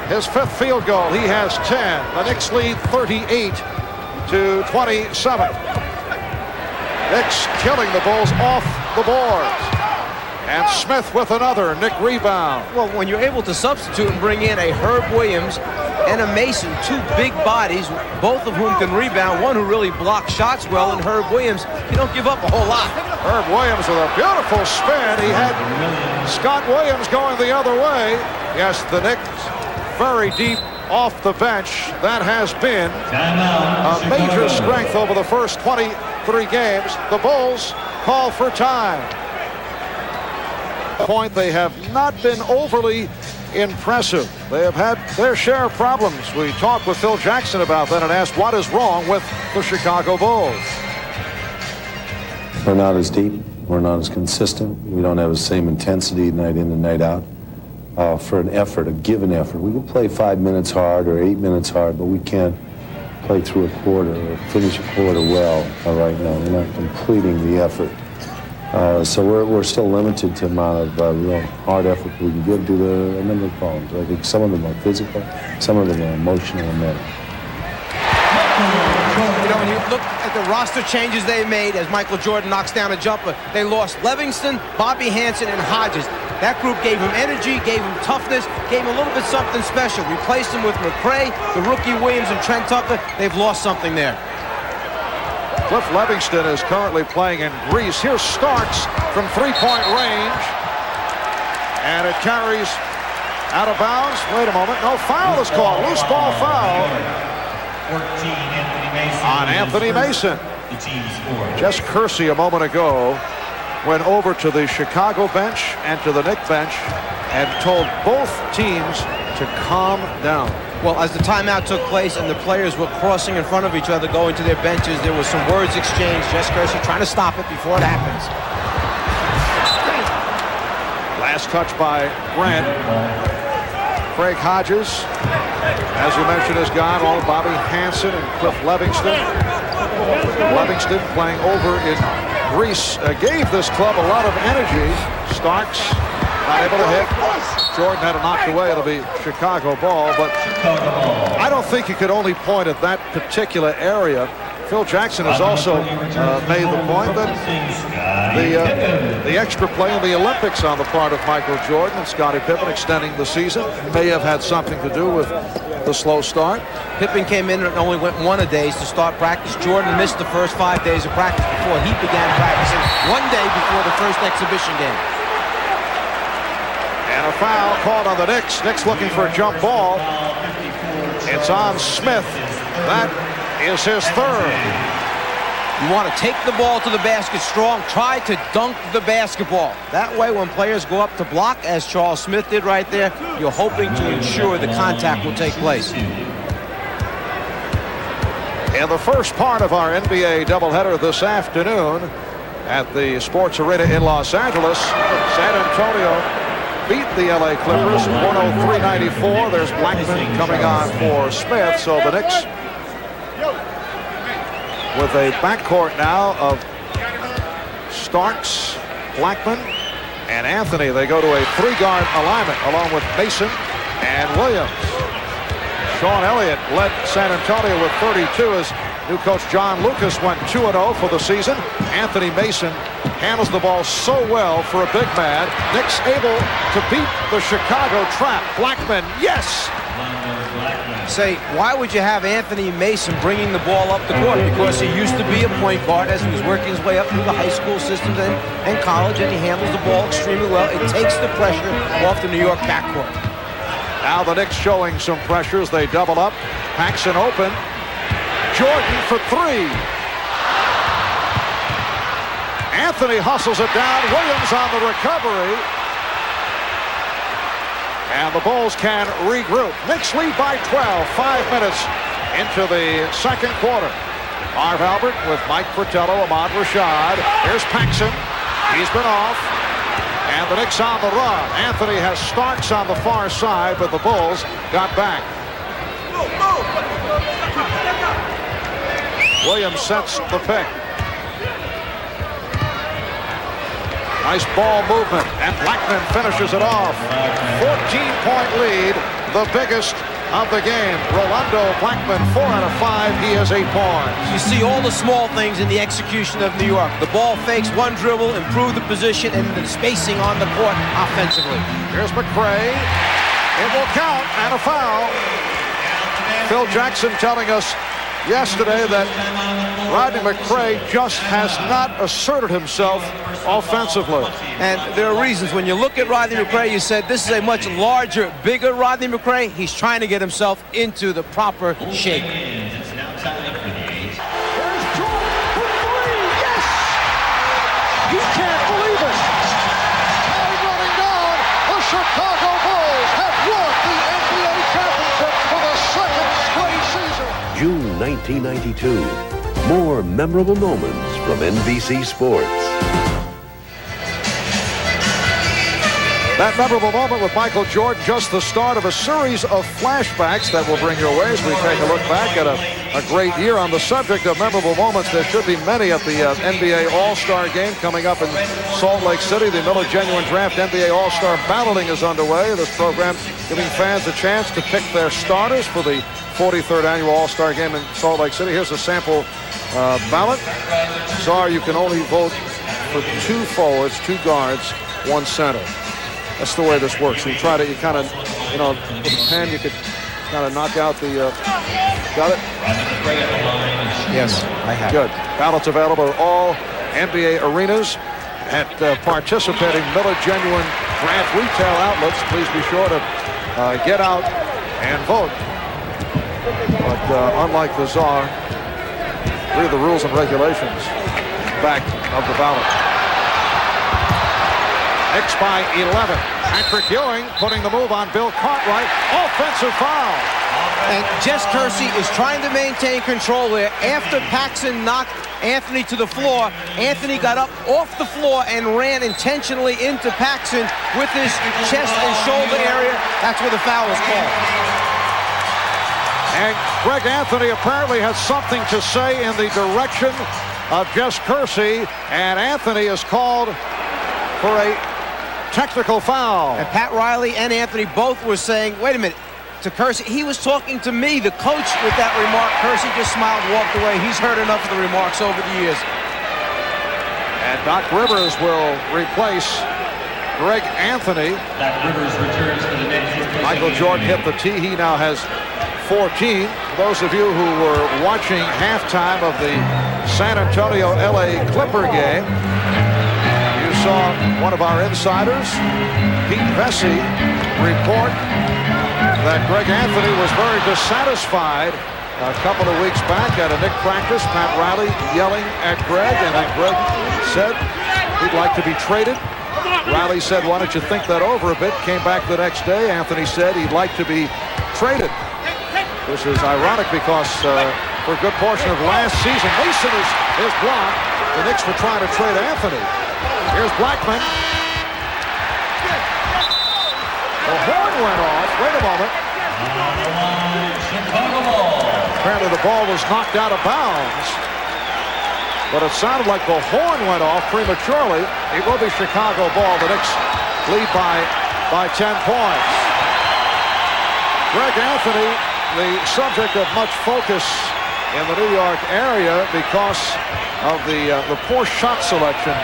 Speaker 1: His fifth field goal. He has 10. The Knicks lead 38-27. Knicks killing the Bulls off the boards. And Smith with another. Nick rebound.
Speaker 2: Well, when you're able to substitute and bring in a Herb Williams and a Mason, two big bodies, both of whom can rebound, one who really blocks shots well, and Herb Williams, you don't give up a whole lot.
Speaker 1: Herb Williams with a beautiful spin. He had Scott Williams going the other way. Yes, the Knicks very deep off the bench. That has been a major strength over the first 23 games. The Bulls call for time. Point, they have not been overly impressive. They have had their share of problems. We talked with Phil Jackson about that and asked what is wrong with the Chicago Bulls.
Speaker 8: We're not as deep. We're not as consistent. We don't have the same intensity night in and night out. For an effort, a given effort. We can play 5 minutes hard or 8 minutes hard, but we can't play through a quarter or finish a quarter well right now. We're not completing the effort. So we're still limited to the amount of real hard effort we can give due to a number of problems. I think some of them are physical, some of them are emotional and mental.
Speaker 2: You know, when you look at the roster changes they made as Michael Jordan knocks down a jumper, they lost Livingston, Bobby Hansen, and Hodges. That group gave him energy, gave him toughness, gave him a little bit something special. Replaced him with McRae, the rookie Williams, and Trent Tucker. They've lost something there.
Speaker 1: Cliff Livingston is currently playing in Greece. Here's Starks from three-point range. And it carries out of bounds. Wait a moment. No, foul is called. Loose ball foul on Anthony Mason. Jess Kersey a moment ago went over to the Chicago bench and to the Knicks bench and told both teams to calm down.
Speaker 2: Well, as the timeout took place and the players were crossing in front of each other going to their benches, there was some words exchanged. Jess Kersey trying to stop it before it happens.
Speaker 1: Last touch by Grant. Craig Hodges, as you mentioned, is gone. All Bobby Hansen and Cliff Livingston. Livingston playing over in Greece gave this club a lot of energy. Starks not able to hit. Jordan had it knocked away. It'll be Chicago ball, but I don't think you could only point at that particular area. Phil Jackson has also made the point that the extra play in the Olympics on the part of Michael Jordan and Scottie Pippen extending the season may have had something to do with the slow start.
Speaker 2: Pippen came in and only went 1 a days to start practice. Jordan missed the first 5 days of practice before he began practicing 1 day before the first exhibition game.
Speaker 1: And a foul called on the Knicks. Knicks looking for a jump ball. It's on Smith. That is his third.
Speaker 2: You want to take the ball to the basket strong. Try to dunk the basketball. That way, when players go up to block, as Charles Smith did right there, you're hoping to ensure the contact will take place.
Speaker 1: In the first part of our NBA doubleheader this afternoon at the Sports Arena in Los Angeles, San Antonio beat the LA Clippers 103-94. There's Blackman coming on for Smith. So the Knicks with a backcourt now of Starks, Blackman, and Anthony. They go to a three-guard alignment along with Mason and Williams. Sean Elliott led San Antonio with 32 as new coach John Lucas went 2-0 for the season. Anthony Mason handles the ball so well for a big man. Knicks able to beat the Chicago trap. Blackman, yes!
Speaker 2: Say, why would you have Anthony Mason bringing the ball up the court? Because he used to be a point guard as he was working his way up through the high school systems and college, and he handles the ball extremely well. It takes the pressure off the New York backcourt.
Speaker 1: Now the Knicks showing some pressures. They double up. Paxson open. Jordan for three. Anthony hustles it down. Williams on the recovery. And the Bulls can regroup. Knicks lead by 12. 5 minutes into the second quarter. Marv Albert with Mike Fratello, Ahmad Rashad. Here's Paxson. He's been off. And the Knicks on the run. Anthony has Starks on the far side, but the Bulls got back. Williams sets the pick. Nice ball movement, and Blackman finishes it off. 14-point lead, the biggest of the game. Rolando Blackman, 4 out of 5. He has 8 points.
Speaker 2: You see all the small things in the execution of New York. The ball fakes, one dribble, improve the position, and the spacing on the court offensively.
Speaker 1: Here's McRae. It will count, and a foul. Phil Jackson telling us yesterday that Rodney McRae just has not asserted himself offensively.
Speaker 2: And there are reasons. When you look at Rodney McRae, you said this is a much larger, bigger Rodney McRae. He's trying to get himself into the proper shape.
Speaker 1: There's Jordan for three. Yes! You can't believe it. Now running down, the Chicago Bulls have won the NBA championship for the second straight season.
Speaker 9: June 1992. More memorable moments from NBC Sports.
Speaker 1: That memorable moment with Michael Jordan, just the start of a series of flashbacks that will bring your way as we take a look back at a great year. On the subject of memorable moments, there should be many at the NBA All-Star Game coming up in Salt Lake City. The Miller Genuine Draft NBA All-Star balloting is underway. This program giving fans a chance to pick their starters for the 43rd Annual All-Star Game in Salt Lake City. Here's a sample ballot. Sorry, you can only vote for 2 forwards, 2 guards, 1 center. That's the way this works. You kind of, with a pen, you could kind of knock out the, got it?
Speaker 2: Yes, I have.
Speaker 1: Good. Ballots available at all NBA arenas at participating Miller Genuine Draft retail outlets. Please be sure to get out and vote. But unlike the Czar, read the rules and regulations back of the ballot. Knicks by 11. Patrick Ewing putting the move on Bill Cartwright. Offensive foul.
Speaker 2: And Jess Kersey is trying to maintain control there. After Paxson knocked Anthony to the floor, Anthony got up off the floor and ran intentionally into Paxson with his chest and shoulder area. That's where the foul was called.
Speaker 1: And Greg Anthony apparently has something to say in the direction of Jess Kersey. And Anthony is called for a technical foul.
Speaker 2: And Pat Riley and Anthony both were saying, wait a minute, to Kersey, he was talking to me, the coach, with that remark. Kersey just smiled, walked away. He's heard enough of the remarks over the years.
Speaker 1: And Doc Rivers will replace Greg Anthony.
Speaker 4: Doc Rivers returns for the Knicks.
Speaker 1: Michael Jordan hit the tee. He now has 14. Those of you who were watching halftime of the San Antonio LA Clipper game, saw one of our insiders, Pete Vesey, report that Greg Anthony was very dissatisfied a couple of weeks back at a Knick practice. Pat Riley yelling at Greg, and then Greg said he'd like to be traded. Riley said, why don't you think that over a bit? Came back the next day. Anthony said he'd like to be traded. This is ironic because for a good portion of last season, Mason is blocked. The Knicks were trying to trade Anthony. Here's Blackman. The horn went off. Wait a moment. Apparently the ball was knocked out of bounds. But it sounded like the horn went off prematurely. It will be Chicago ball. The Knicks lead by 10 points. Greg Anthony, the subject of much focus in the New York area because of the poor shot selection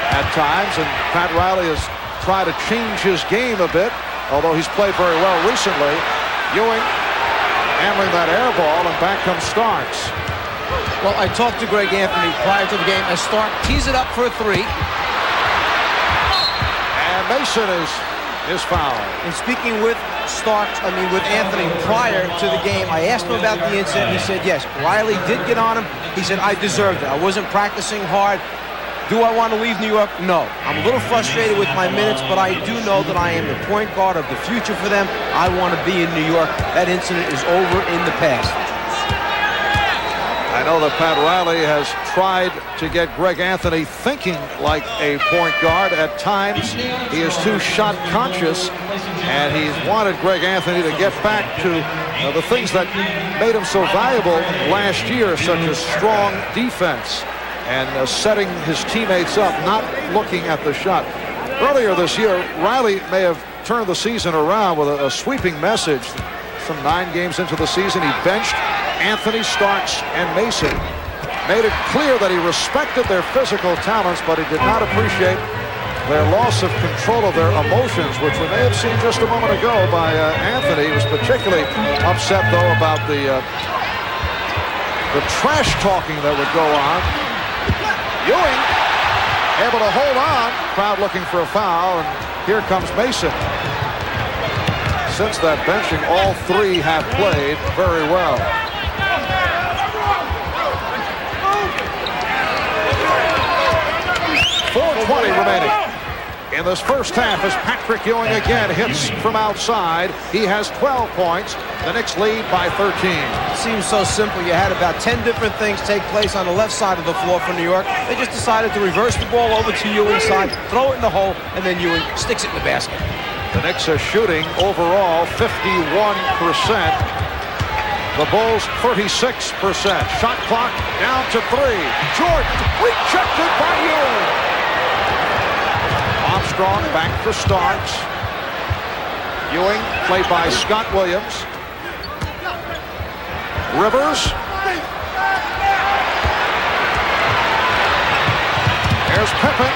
Speaker 1: at times, and Pat Riley has tried to change his game a bit, although he's played very well recently. Ewing handling that air ball, and back comes Starks.
Speaker 2: Well, I talked to Greg Anthony prior to the game as Stark tees it up for a 3.
Speaker 1: And Mason is fouled.
Speaker 2: And speaking with with Anthony prior to the game, I asked him about the incident. He said, yes, Riley did get on him. He said, I deserved it. I wasn't practicing hard. Do I want to leave New York? No. I'm a little frustrated with my minutes, but I do know that I am the point guard of the future for them. I want to be in New York. That incident is over in the past.
Speaker 1: I know that Pat Riley has tried to get Greg Anthony thinking like a point guard. At times, he is too shot conscious, and he's wanted Greg Anthony to get back to the things that made him so valuable last year, such as strong defense and setting his teammates up, not looking at the shot. Earlier this year, Riley may have turned the season around with a sweeping message. Some 9 games into the season, he benched Anthony, Starks, and Mason. Made it clear that he respected their physical talents, but he did not appreciate their loss of control of their emotions, which we may have seen just a moment ago by Anthony. He was particularly upset, though, about the trash talking that would go on. Ewing able to hold on. Crowd looking for a foul, and here comes Mason. Since that benching, all 3 have played very well. .420 remaining in this first half as Patrick Ewing again hits from outside. He has 12 points. The Knicks lead by 13.
Speaker 2: It seems so simple. You had about 10 different things take place on the left side of the floor for New York. They just decided to reverse the ball over to Ewing's side, throw it in the hole, and then Ewing sticks it in the basket.
Speaker 1: The Knicks are shooting overall 51%. The Bulls 36%. Shot clock down to 3. Jordan rejected by Ewing. Armstrong back for Starks. Ewing played by Scott Williams. Rivers. There's Pippen.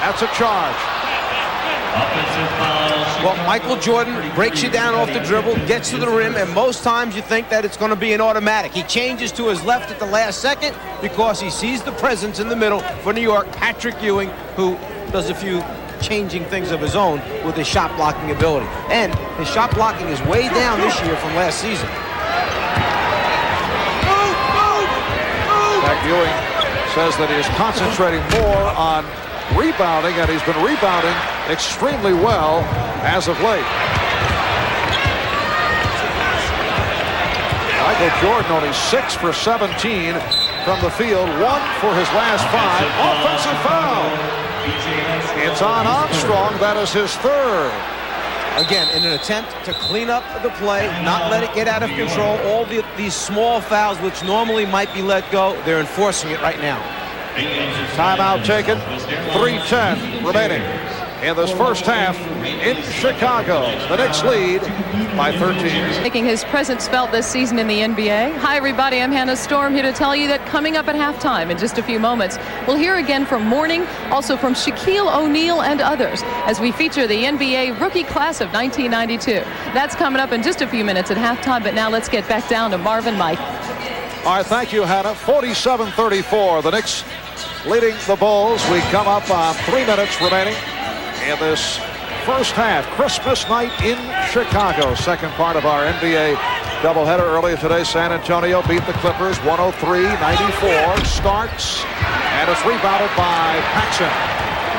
Speaker 1: That's a charge.
Speaker 2: Well, Michael Jordan breaks you down off the dribble, gets to the rim, and most times you think that it's going to be an automatic. He changes to his left at the last second because he sees the presence in the middle for New York, Patrick Ewing, who does a few changing things of his own with his shot blocking ability. And his shot blocking is way down this year from last season.
Speaker 1: Pat Ewing says that he is concentrating more on rebounding, and he's been rebounding extremely well as of late. Michael Jordan only 6 for 17 from the field, 1 for his last 5. Offensive foul. It's on Armstrong. That is his 3rd.
Speaker 2: Again, in an attempt to clean up the play, not let it get out of control, all these small fouls which normally might be let go, they're enforcing it right now.
Speaker 1: Timeout taken. 3:10 remaining in this first half in Chicago. The Knicks lead by 13.
Speaker 10: Making his presence felt this season in the NBA. Hi, everybody. I'm Hannah Storm here to tell you that coming up at halftime in just a few moments, we'll hear again from Mourning, also from Shaquille O'Neal and others, as we feature the NBA rookie class of 1992. That's coming up in just a few minutes at halftime, but now let's get back down to Marvin Mike.
Speaker 1: All right, thank you, Hannah. 47-34. The Knicks leading the Bulls. We come up on 3 minutes remaining in this first half. Christmas night in Chicago. Second part of our NBA doubleheader. Earlier today, San Antonio beat the Clippers 103-94. Starks, and it's rebounded by Paxson.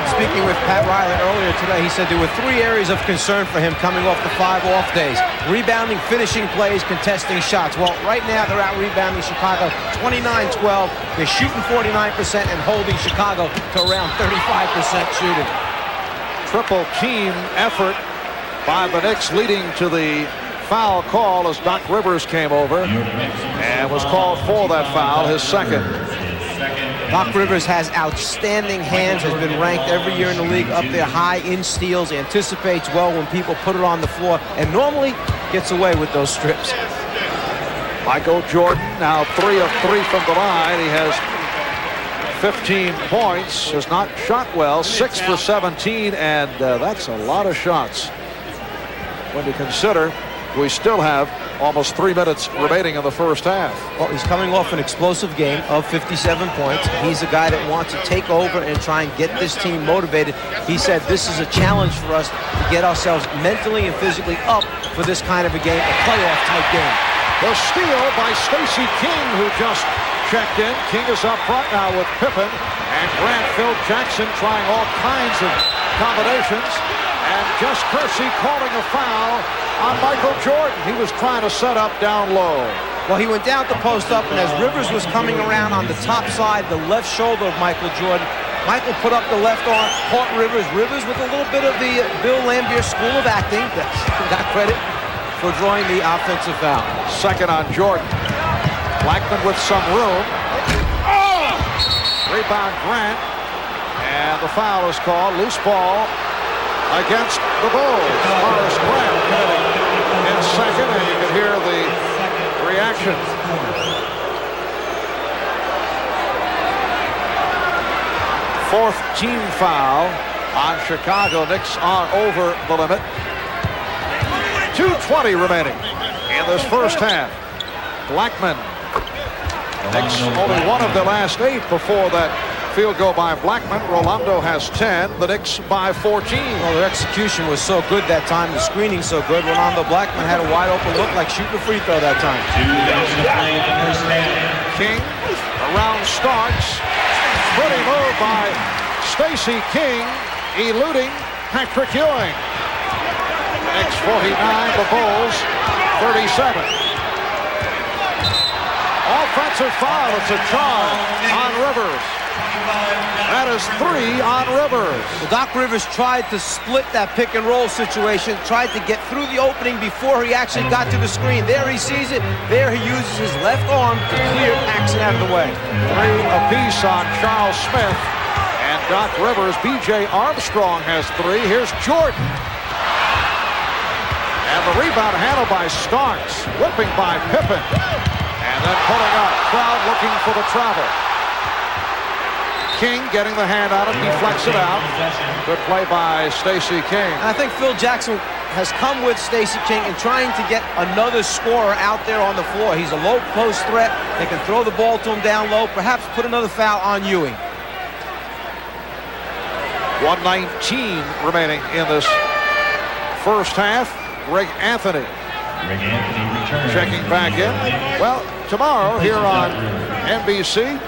Speaker 2: Speaking with Pat Riley earlier today, he said there were 3 areas of concern for him coming off the 5 off days. Rebounding, finishing plays, contesting shots. Well, right now they're out rebounding Chicago 29-12. They're shooting 49% and holding Chicago to around 35% shooting.
Speaker 1: Triple team effort by the Knicks, leading to the foul call as Doc Rivers came over and was called for that foul, his 2nd.
Speaker 2: Doc Rivers has outstanding hands, has been ranked every year in the league up there high in steals, anticipates well when people put it on the floor, and normally gets away with those strips.
Speaker 1: Michael Jordan now 3 of 3 from the line. He has 15 points, has not shot well, 6 for 17, and that's a lot of shots when you consider we still have almost 3 minutes remaining in the first half.
Speaker 2: Well, he's coming off an explosive game of 57 points. He's a guy that wants to take over and try and get this team motivated. He said this is a challenge for us to get ourselves mentally and physically up for this kind of a game, a playoff type game.
Speaker 1: The steal by Stacey King, who just checked in. King is up front now with Pippen and Grant Phil Jackson trying all kinds of combinations. And Just Kersey calling a foul on Michael Jordan. He was trying to set up down low.
Speaker 2: Well, he went down to post up, and as Rivers was coming around on the top side, the left shoulder of Michael Jordan, Michael put up the left arm, caught Rivers. Rivers with a little bit of the Bill Lambier School of Acting. Got credit for drawing the offensive foul.
Speaker 1: 2nd on Jordan. Blackman with some room. Oh! Rebound Grant. And the foul is called. Loose ball against the Bulls. Horace Grant committing in 2nd, and you can hear the reaction. Fourth team foul on Chicago. Knicks are over the limit. 2:20 remaining in this first half. Blackman. Knicks only 1 of their last 8 before that field goal by Blackman. Rolando has 10. The Knicks by 14.
Speaker 2: Well, their execution was so good that time. The screening so good. Rolando Blackman had a wide open look like shooting a free throw that time.
Speaker 1: King around Starks. Pretty move by Stacey King, eluding Patrick Ewing. Knicks 49, the Bulls 37. Offensive foul. It's a charge on Rivers. That That is 3 on Rivers.
Speaker 2: Well, Doc Rivers tried to split that pick and roll situation, tried to get through the opening before he actually got to the screen. There he sees it. There he uses his left arm to clear Paxson out of the way.
Speaker 1: 3 apiece on Charles Smith and Doc Rivers. B.J. Armstrong has 3. Here's Jordan. And the rebound handled by Starks. Whipping by Pippen. And then pulling up. Crowd looking for the travel. King getting the hand on it, deflects it out. Good play by Stacey King.
Speaker 2: And I think Phil Jackson has come with Stacey King and trying to get another scorer out there on the floor. He's a low post threat. They can throw the ball to him down low, perhaps put another foul on Ewing.
Speaker 1: 1:19 remaining in this first half. Greg Anthony checking back in. Well, tomorrow here on NBC,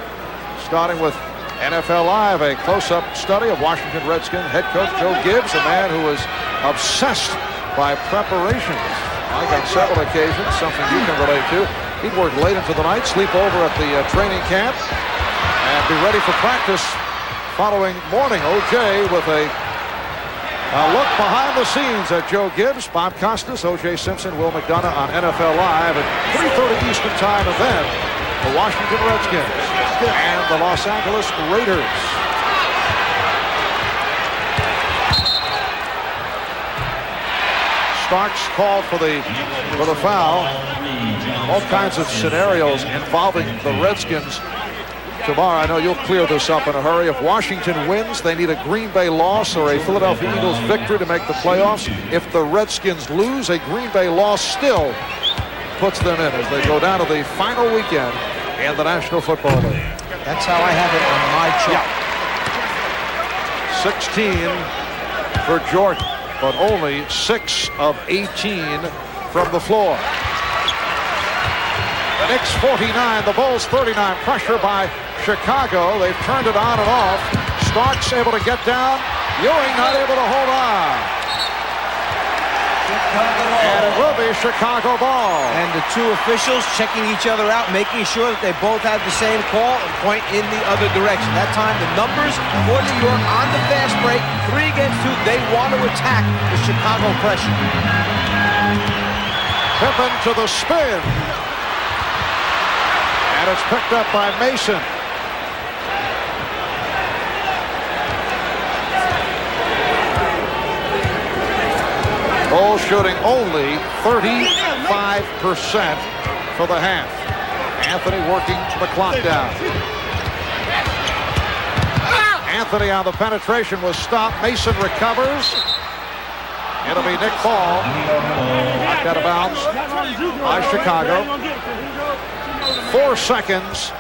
Speaker 1: starting with NFL Live, a close-up study of Washington Redskins head coach Joe Gibbs, a man who is obsessed by preparations. Like on several occasions, something you can relate to. He'd work late into the night, sleep over at the training camp, and be ready for practice following morning. O.J. with a look behind the scenes at Joe Gibbs, Bob Costas, O.J. Simpson, Will McDonough on NFL Live at 3:30 Eastern Time, and then the Washington Redskins and the Los Angeles Raiders. Starks called for the foul. All kinds of scenarios involving the Redskins tomorrow. I know you'll clear this up in a hurry. If Washington wins, they need a Green Bay loss or a Philadelphia Eagles victory to make the playoffs. If the Redskins lose, a Green Bay loss still puts them in as they go down to the final weekend in the National Football League.
Speaker 2: That's how I have it on my chart.
Speaker 1: 16 for Jordan, but only 6 of 18 from the floor. The Knicks 49, the Bulls 39. Pressure by Chicago. They've turned it on and off. Starks able to get down. Ewing not able to hold on. And it will be Chicago ball.
Speaker 2: And the two officials checking each other out, making sure that they both have the same call and point in the other direction. That time the numbers for New York on the fast break, 3 against 2. They want to attack the Chicago pressure.
Speaker 1: Pippen to the spin. And it's picked up by Mason. Bulls shooting only 35% for the half. Anthony working the clock down. Anthony on the penetration was stopped. Mason recovers. It'll be Nick Ball. Knocked out of bounds by Chicago. 4 seconds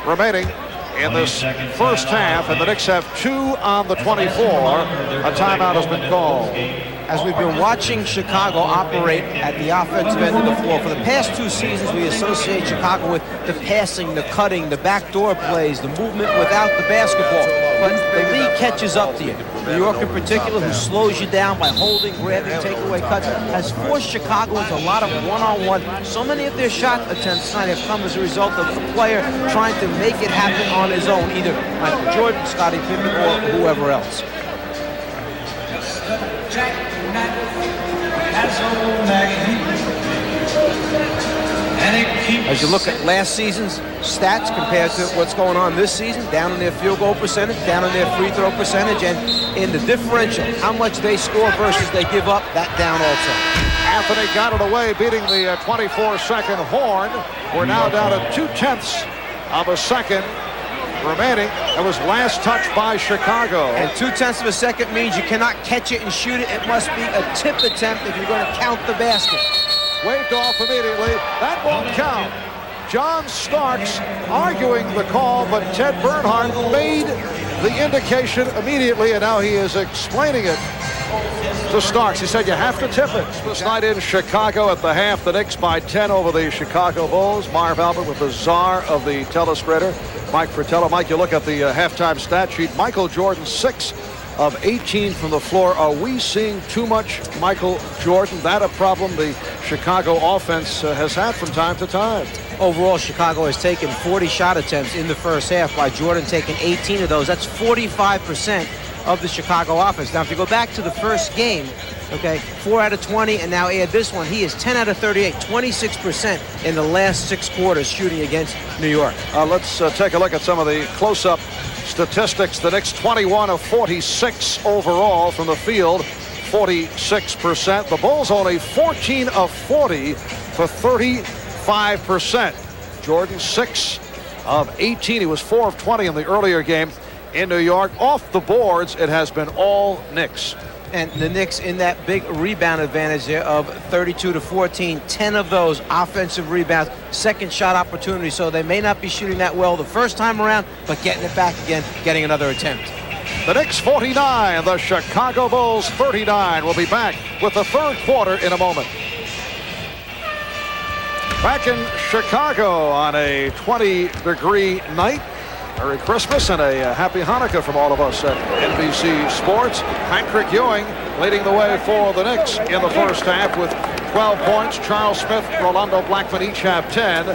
Speaker 1: remaining in this first half, and the Knicks have 2 on the 24. A timeout has been called.
Speaker 2: As we've been watching Chicago operate at the offensive end of the floor, for the past 2 seasons, we associate Chicago with the passing, the cutting, the backdoor plays, the movement without the basketball. But the league catches up to you. New York in particular, who slows you down by holding, grabbing, takeaway cuts, has forced Chicago into a lot of one-on-one. So many of their shot attempts tonight have come as a result of the player trying to make it happen on his own, either Michael Jordan, Scottie Pippen, or whoever else. As you look at last season's stats compared to what's going on this season, down in their field goal percentage, down in their free throw percentage, and in the differential, how much they score versus they give up, that down also.
Speaker 1: Anthony got it away, beating the 24-second horn. We're now down to 0.2 of a second remaining. That was last touch by Chicago.
Speaker 2: And 0.2 of a second means you cannot catch it and shoot it. It must be a tip attempt if you're going to count the basket.
Speaker 1: Waved off immediately. That won't count. John Starks arguing the call, but Ted Bernhardt made the indication immediately, and now he is explaining it to Starks. He said, you have to tip it. This night in Chicago at the half, the Knicks by 10 over the Chicago Bulls. Marv Albert with the czar of the telestrator, Mike Fratello. Mike, you look at the halftime stat sheet. Michael Jordan, 6 of 18 from the floor. Are we seeing too much Michael Jordan? That a problem the Chicago offense has had from time to time.
Speaker 2: Overall, Chicago has taken 40 shot attempts in the first half, by Jordan taking 18 of those. That's 45% of the Chicago offense. Now, if you go back to the first game, okay, 4 out of 20, and now add this one, he is 10 out of 38, 26% in the last 6 quarters shooting against New York.
Speaker 1: Let's take a look at some of the close-up statistics. The Knicks 21 of 46 overall from the field, 46%. The Bulls only 14 of 40 for 35%. Jordan 6 of 18. He was 4 of 20 in the earlier game in New York. Off the boards, it has been all Knicks.
Speaker 2: And the Knicks in that big rebound advantage there of 32 to 14, 10 of those offensive rebounds, second shot opportunity. So they may not be shooting that well the first time around, but getting it back again, getting another attempt.
Speaker 1: The Knicks 49, the Chicago Bulls 39. We'll be back with the third quarter in a moment. Back in Chicago on a 20-degree night. Merry Christmas and a happy Hanukkah from all of us at NBC Sports. Patrick Ewing leading the way for the Knicks in the first half with 12 points. Charles Smith, Rolando Blackman each have 10.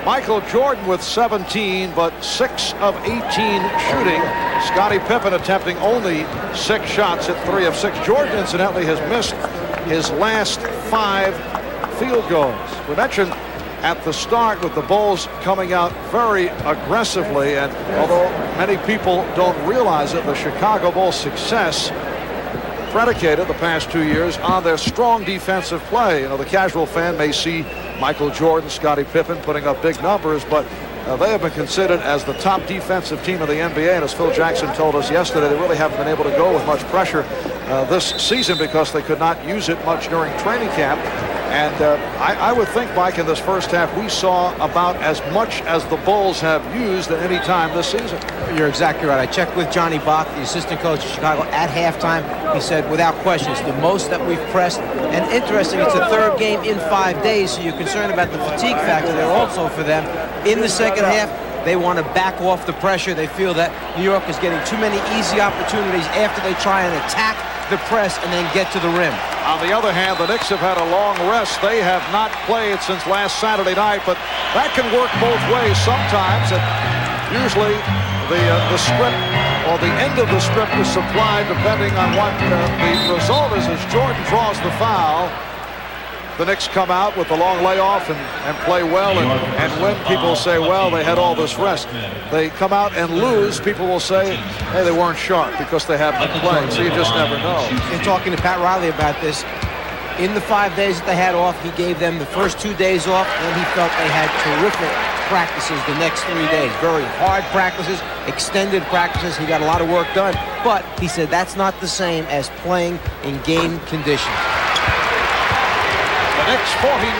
Speaker 1: Michael Jordan with 17, but 6 of 18 shooting. Scottie Pippen attempting only 6 shots at 3 of 6. Jordan, incidentally, has missed his last 5 field goals. We mentioned at the start with the Bulls coming out very aggressively, and although many people don't realize it, the Chicago Bulls' success predicated the past 2 years on their strong defensive play. You know, the casual fan may see Michael Jordan, Scottie Pippen putting up big numbers, but they have been considered as the top defensive team of the NBA, and as Phil Jackson told us yesterday, they really haven't been able to go with much pressure this season because they could not use it much during training camp. And I would think, Mike, in this first half, we saw about as much as the Bulls have used at any time this season.
Speaker 2: You're exactly right. I checked with Johnny Bach, the assistant coach of Chicago, at halftime. He said, without question, it's the most that we've pressed. And interesting, it's the third game in 5 days, so you're concerned about the fatigue factor there also for them. In the second half, they want to back off the pressure. They feel that New York is getting too many easy opportunities after they try and attack the press and then get to the rim.
Speaker 1: On the other hand, the Knicks have had a long rest. They have not played since last Saturday night, but that can work both ways sometimes. And usually the script or the end of the script is supplied depending on what the result is. As Jordan draws the foul, the Knicks come out with the long layoff and play well and win. People say, well, they had all this rest. They come out and lose. People will say, hey, they weren't sharp because they haven't played. So you just never know.
Speaker 2: In talking to Pat Riley about this, in the 5 days that they had off, he gave them the first 2 days off, and he felt they had terrific practices the next 3 days. Very hard practices, extended practices. He got a lot of work done. But he said that's not the same as playing in game conditions.
Speaker 1: Knicks 49,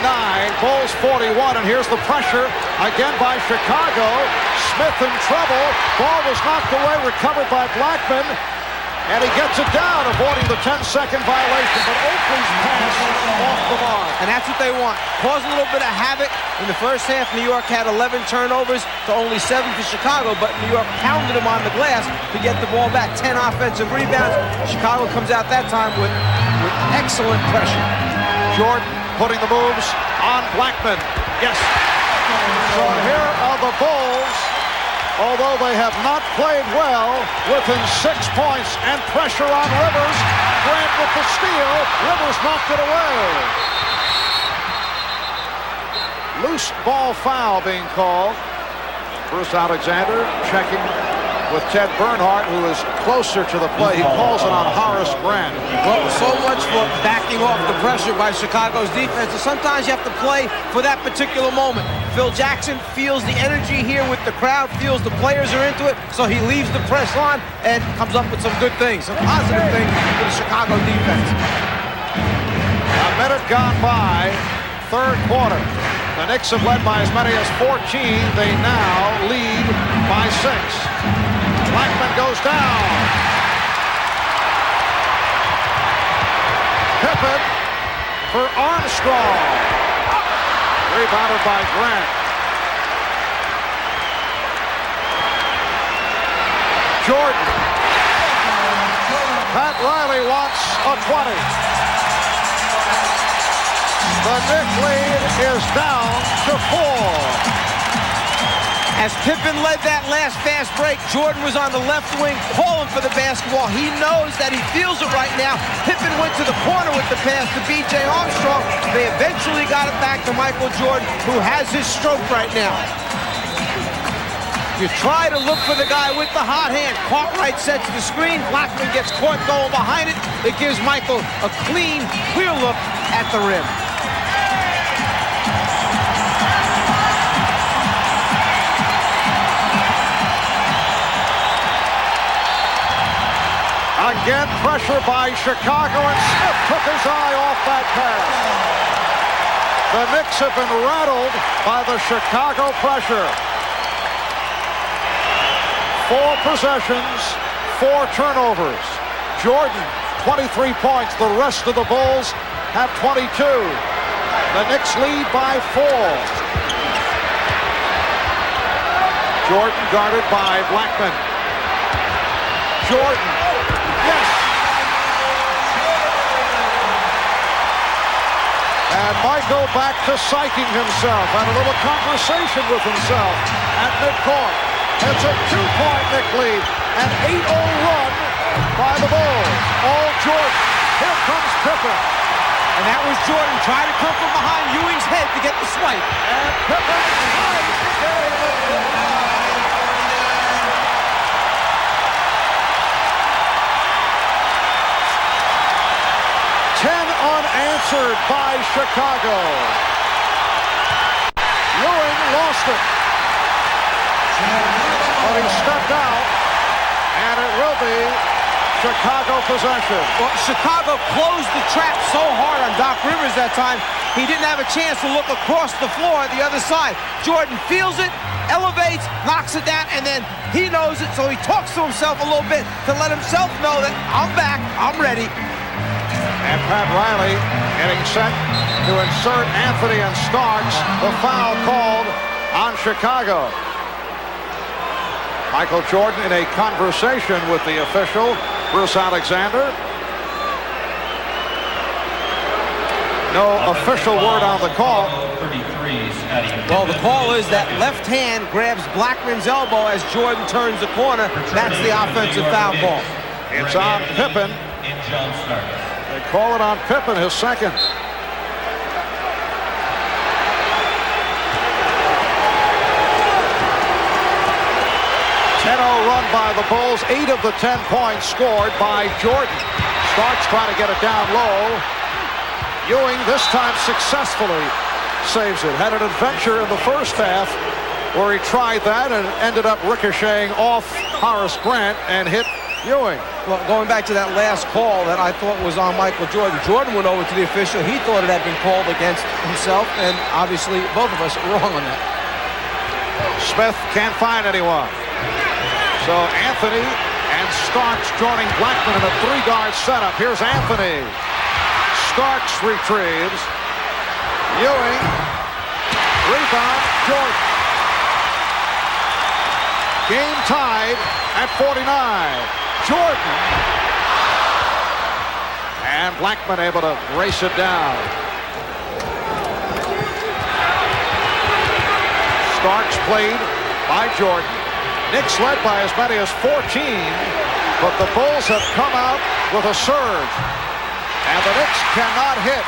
Speaker 1: Bulls 41, and here's the pressure again by Chicago. Smith in trouble. Ball was knocked away, recovered by Blackman, and he gets it down, avoiding the 10-second violation. But Oakley's pass off the mark.
Speaker 2: And that's what they want. Cause a little bit of havoc. In the first half, New York had 11 turnovers to only 7 for Chicago, but New York pounded them on the glass to get the ball back. 10 offensive rebounds. Chicago comes out that time with excellent pressure.
Speaker 1: Jordan putting the moves on Blackman. Yes. So here are the Bulls, although they have not played well, within 6 points and pressure on Rivers. Grant with the steal. Rivers knocked it away. Loose ball foul being called. Bruce Alexander checking with Ted Bernhardt, who is closer to the play. He calls it on Horace Grant.
Speaker 2: Well, so much for backing off the pressure by Chicago's defense. And sometimes you have to play for that particular moment. Phil Jackson feels the energy here with the crowd, feels the players are into it, so he leaves the press on and comes up with some good things, some positive things for the Chicago defense.
Speaker 1: A minute gone by, third quarter. The Knicks have led by as many as 14. They now lead by 6. Blackman goes down. Pippen for Armstrong. Rebounded by Grant. Jordan. Pat Riley wants a 20. The Knicks lead is down to 4.
Speaker 2: As Pippen led that last fast break, Jordan was on the left wing calling for the basketball. He knows that he feels it right now. Pippen went to the corner with the pass to B.J. Armstrong. They eventually got it back to Michael Jordan, who has his stroke right now. You try to look for the guy with the hot hand. Cartwright sets the screen. Blackman gets caught going behind it. It gives Michael a clean, clear look at the rim.
Speaker 1: Again, pressure by Chicago, and Smith took his eye off that pass. The Knicks have been rattled by the Chicago pressure. 4 possessions, 4 turnovers. Jordan, 23 points. The rest of the Bulls have 22. The Knicks lead by 4. Jordan guarded by Blackman. Jordan. Yes. And Michael back to psyching himself. Had a little conversation with himself at midcourt. It's a 2-point Knick lead. An 8-0 run by the Bulls. All Jordan. Here comes Pippen.
Speaker 2: And that was Jordan trying to come from behind Ewing's head to get the swipe.
Speaker 1: And Pippen ties the game. 10 unanswered by Chicago. Ewing lost it. But he stepped out, and it will be Chicago possession.
Speaker 2: Well, Chicago closed the trap so hard on Doc Rivers that time, he didn't have a chance to look across the floor at the other side. Jordan feels it, elevates, knocks it down, and then he knows it, so he talks to himself a little bit to let himself know that I'm back, I'm ready.
Speaker 1: And Pat Riley getting set to insert Anthony and Starks. The foul called on Chicago. Michael Jordan in a conversation with the official, Bruce Alexander. No official word on the call.
Speaker 2: Well, the call is that left hand grabs Blackman's elbow as Jordan turns the corner. That's the offensive foul call.
Speaker 1: It's on Pippen. They call it on Pippen, his second. 10-0 run by the Bulls. 8 of the 10 points scored by Jordan. Starks trying to get it down low. Ewing this time successfully saves it. Had an adventure in the first half where he tried that and ended up ricocheting off Horace Grant and hit Ewing.
Speaker 2: Well, going back to that last call that I thought was on Michael Jordan, Jordan went over to the official. He thought it had been called against himself, and obviously both of us are wrong on that.
Speaker 1: Smith can't find anyone. So Anthony and Starks joining Blackman in a 3-guard setup. Here's Anthony. Starks retrieves. Ewing. Rebound, Jordan. Game tied at 49. Jordan. And Blackman able to race it down. Starks played by Jordan. Knicks led by as many as 14, but the Bulls have come out with a surge. And the Knicks cannot hit.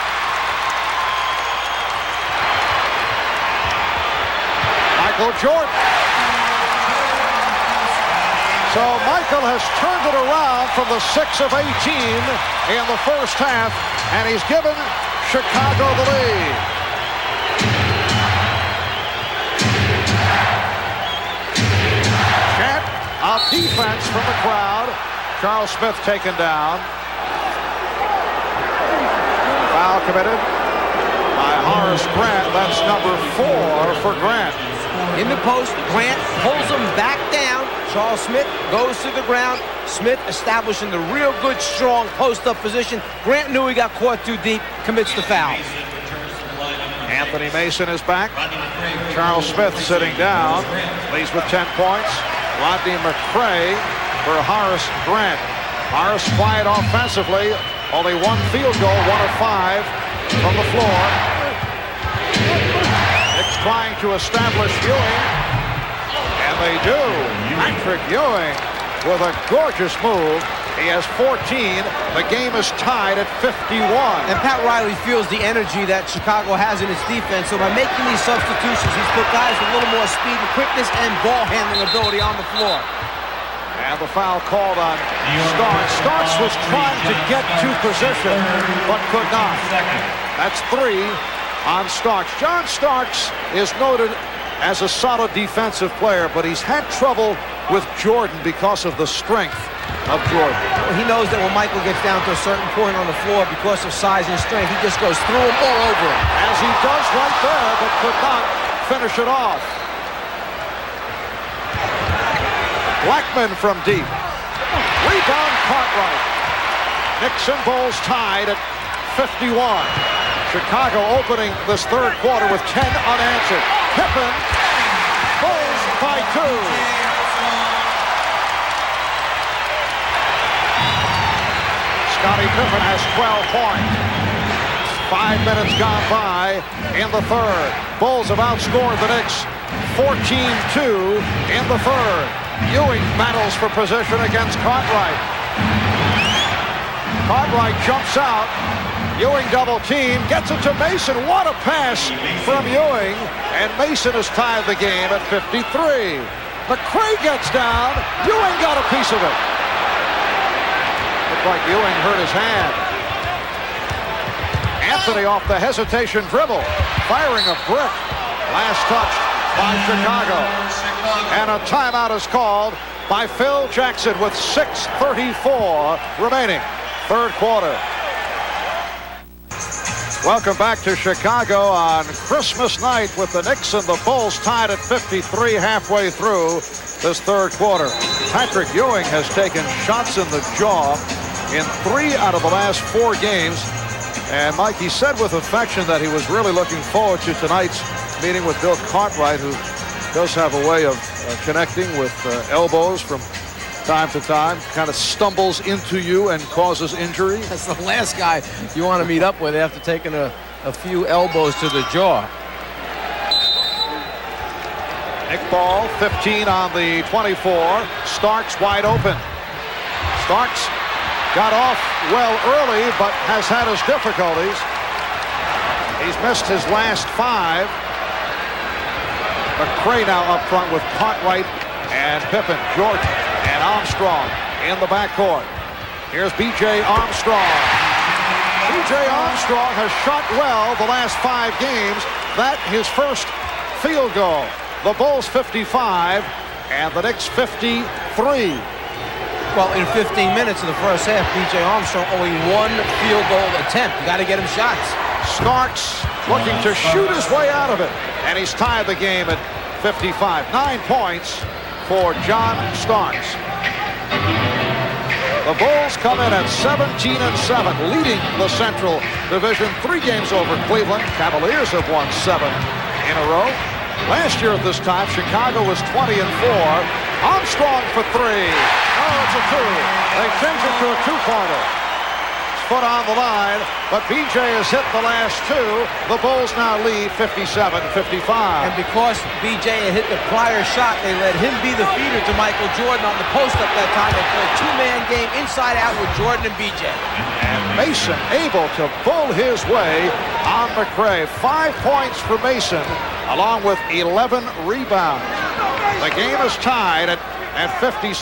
Speaker 1: Michael Jordan. So Michael has turned it around from the 6 of 18 in the first half, and he's given Chicago the lead. Chant of defense from the crowd. Charles Smith taken down. Foul committed by Horace Grant. That's number 4 for Grant.
Speaker 2: In the post, Grant pulls him back down. Charles Smith goes to the ground. Smith establishing the real good, strong post-up position. Grant knew he got caught too deep, commits the foul.
Speaker 1: Anthony Mason is back. Charles Smith sitting down. Leads with 10 points. Rodney McCray for Horace Grant. Morris quiet offensively. Only one field goal, 1 of 5 from the floor. Knicks trying to establish Ewing. And they do. Patrick Ewing with a gorgeous move. He has 14. The game is tied at 51.
Speaker 2: And Pat Riley feels the energy that Chicago has in its defense. So by making these substitutions, he's put guys with a little more speed and quickness and ball handling ability on the floor.
Speaker 1: And the foul called on Starks. Starks was trying to get to position, but could not. That's 3 on Starks. John Starks is noted as a solid defensive player, but he's had trouble with Jordan because of the strength of Jordan.
Speaker 2: Well, he knows that when Michael gets down to a certain point on the floor because of size and strength, he just goes through him all over him.
Speaker 1: As he does right there, but could not finish it off. Blackman from deep. Rebound Cartwright. Knicks and Bulls tied at 51. Chicago opening this third quarter with 10 unanswered. Pippen. Bulls by 2. Scottie Pippen has 12 points. 5 minutes gone by in the third. Bulls have outscored the Knicks 14-2 in the third. Ewing battles for position against Cartwright. Cartwright jumps out. Ewing double team, gets it to Mason. What a pass from Ewing. And Mason has tied the game at 53. McCray gets down. Ewing got a piece of it. Looked like Ewing hurt his hand. Anthony off the hesitation dribble. Firing a brick. Last touch by Chicago. And a timeout is called by Phil Jackson with 6:34 remaining. Third quarter. Welcome back to Chicago on Christmas night with the Knicks and the Bulls tied at 53 halfway through this third quarter. Patrick Ewing has taken shots in the jaw in 3 out of the last 4 games. And Mike, he said with affection that he was really looking forward to tonight's meeting with Bill Cartwright, who does have a way of connecting with elbows from time to time, kind of stumbles into you and causes injury.
Speaker 2: That's the last guy you want to meet up with after taking a few elbows to the jaw.
Speaker 1: Nick Ball, 15 on the 24. Starks wide open. Starks got off well early, but has had his difficulties. He's missed his last 5. McCray now up front with Cartwright and Pippen, Jordan and Armstrong in the backcourt. Here's B.J. Armstrong. B.J. Armstrong has shot well the last 5 games. That his first field goal. The Bulls 55 and the Knicks 53.
Speaker 2: Well, in 15 minutes of the first half, B.J. Armstrong only 1 field goal attempt. You got to get him shots.
Speaker 1: Starks looking to shoot his way out of it. And he's tied the game at 55. 9 points for John Starks. The Bulls come in at 17-7, leading the Central Division. 3 games over Cleveland. Cavaliers have won 7 in a row. Last year at this time, Chicago was 20-4. Armstrong for 3. Oh, it's a 2. They change it to a 2-pointer. Foot on the line, but B.J. has hit the last 2. The Bulls now lead 57-55.
Speaker 2: And because B.J. had hit the prior shot, they let him be the feeder to Michael Jordan on the post-up that time. They played 2-man game inside out with Jordan and B.J.
Speaker 1: And Mason able to bull his way on McCray. 5 points for Mason, along with 11 rebounds. The game is tied at 57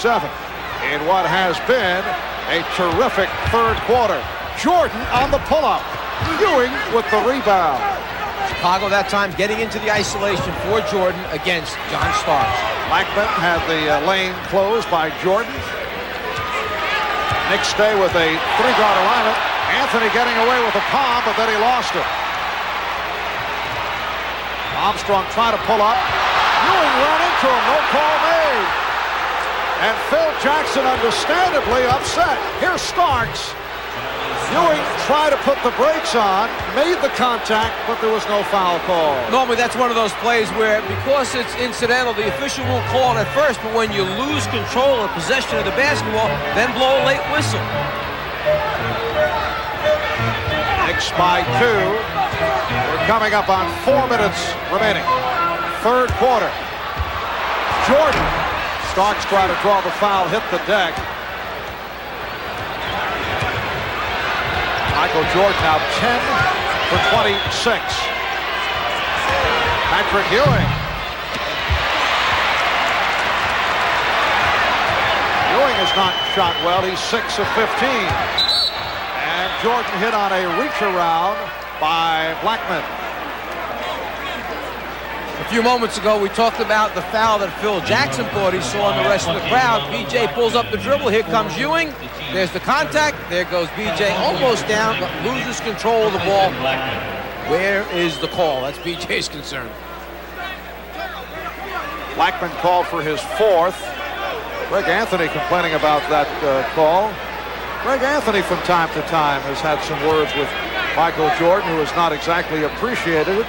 Speaker 1: in what has been a terrific third quarter. Jordan on the pull-up. Ewing with the rebound.
Speaker 2: Chicago that time getting into the isolation for Jordan against John Starks.
Speaker 1: Blackman had the lane closed by Jordan. Knicks stay with a 3-guard alignment. Anthony getting away with a palm, but then he lost it. Armstrong trying to pull up. Ewing ran into him. No call made. And Phil Jackson understandably upset. Here's Starks. Ewing tried to put the brakes on, made the contact, but there was no foul call.
Speaker 2: Normally that's one of those plays where, because it's incidental, the official won't call it at first, but when you lose control of possession of the basketball, then blow a late whistle.
Speaker 1: Knicks by 2. We're coming up on 4 minutes remaining. Third quarter. Jordan. Starks trying to draw the foul, hit the deck. Michael Jordan now 10 for 26. Patrick Ewing. Ewing has not shot well. He's 6 of 15. And Jordan hit on a reach around by Blackman.
Speaker 2: A few moments ago, we talked about the foul that Phil Jackson thought he saw in the rest of the crowd. BJ pulls up the dribble. Here comes Ewing. There's the contact. There goes BJ, almost down, but loses control of the ball. Where is the call? That's BJ's concern.
Speaker 1: Blackman called for his 4th. Greg Anthony complaining about that call. Greg Anthony from time to time has had some words with Michael Jordan, who has not exactly appreciated it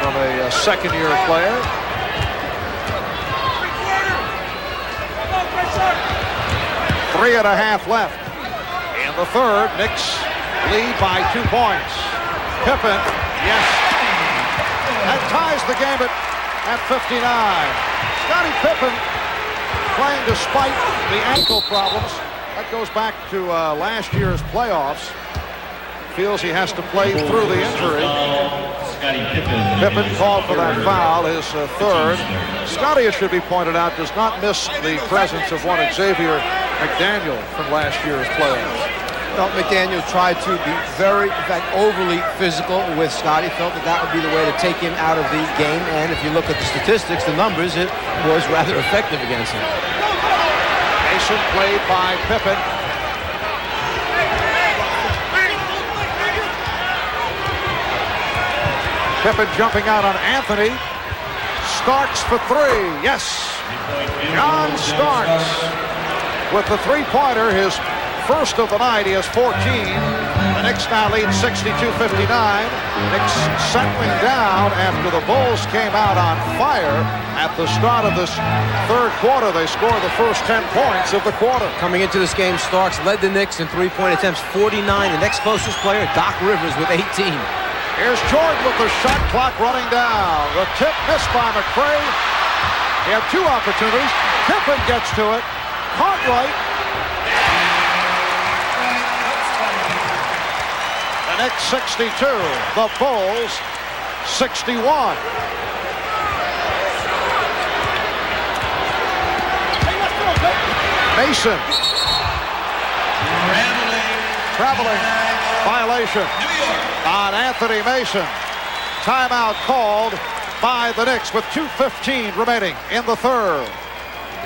Speaker 1: from a second-year player. Three and a half left in the third. Knicks lead by 2 points. Pippen, yes, that ties the game at 59. Scottie Pippen playing despite the ankle problems. That goes back to last year's playoffs. Feels he has to play through the injury. Pippen called for that foul, his 3rd. Scottie, it should be pointed out, does not miss the presence of one Xavier McDaniel from last year's playoffs.
Speaker 2: Well, McDaniel tried to be very, in fact, overly physical with Scottie. Felt that that would be the way to take him out of the game. And if you look at the statistics, the numbers, it was rather effective against him.
Speaker 1: Mason played by Pippen. Pippen jumping out on Anthony. Starks for 3. Yes. John Starks with the 3-pointer, his first of the night. He has 14. The Knicks now lead 62-59. Knicks settling down after the Bulls came out on fire at the start of this third quarter. They scored the first 10 points of the quarter.
Speaker 2: Coming into this game, Starks led the Knicks in 3-point attempts, 49. The next closest player, Doc Rivers, with 18.
Speaker 1: Here's Jordan with the shot clock running down. The tip missed by McRae. He had 2 opportunities. Pippen gets to it. Cartwright. The Knicks 62. The Bulls 61. Mason. Traveling. Violation on Anthony Mason. Timeout called by the Knicks with 2:15 remaining in the third.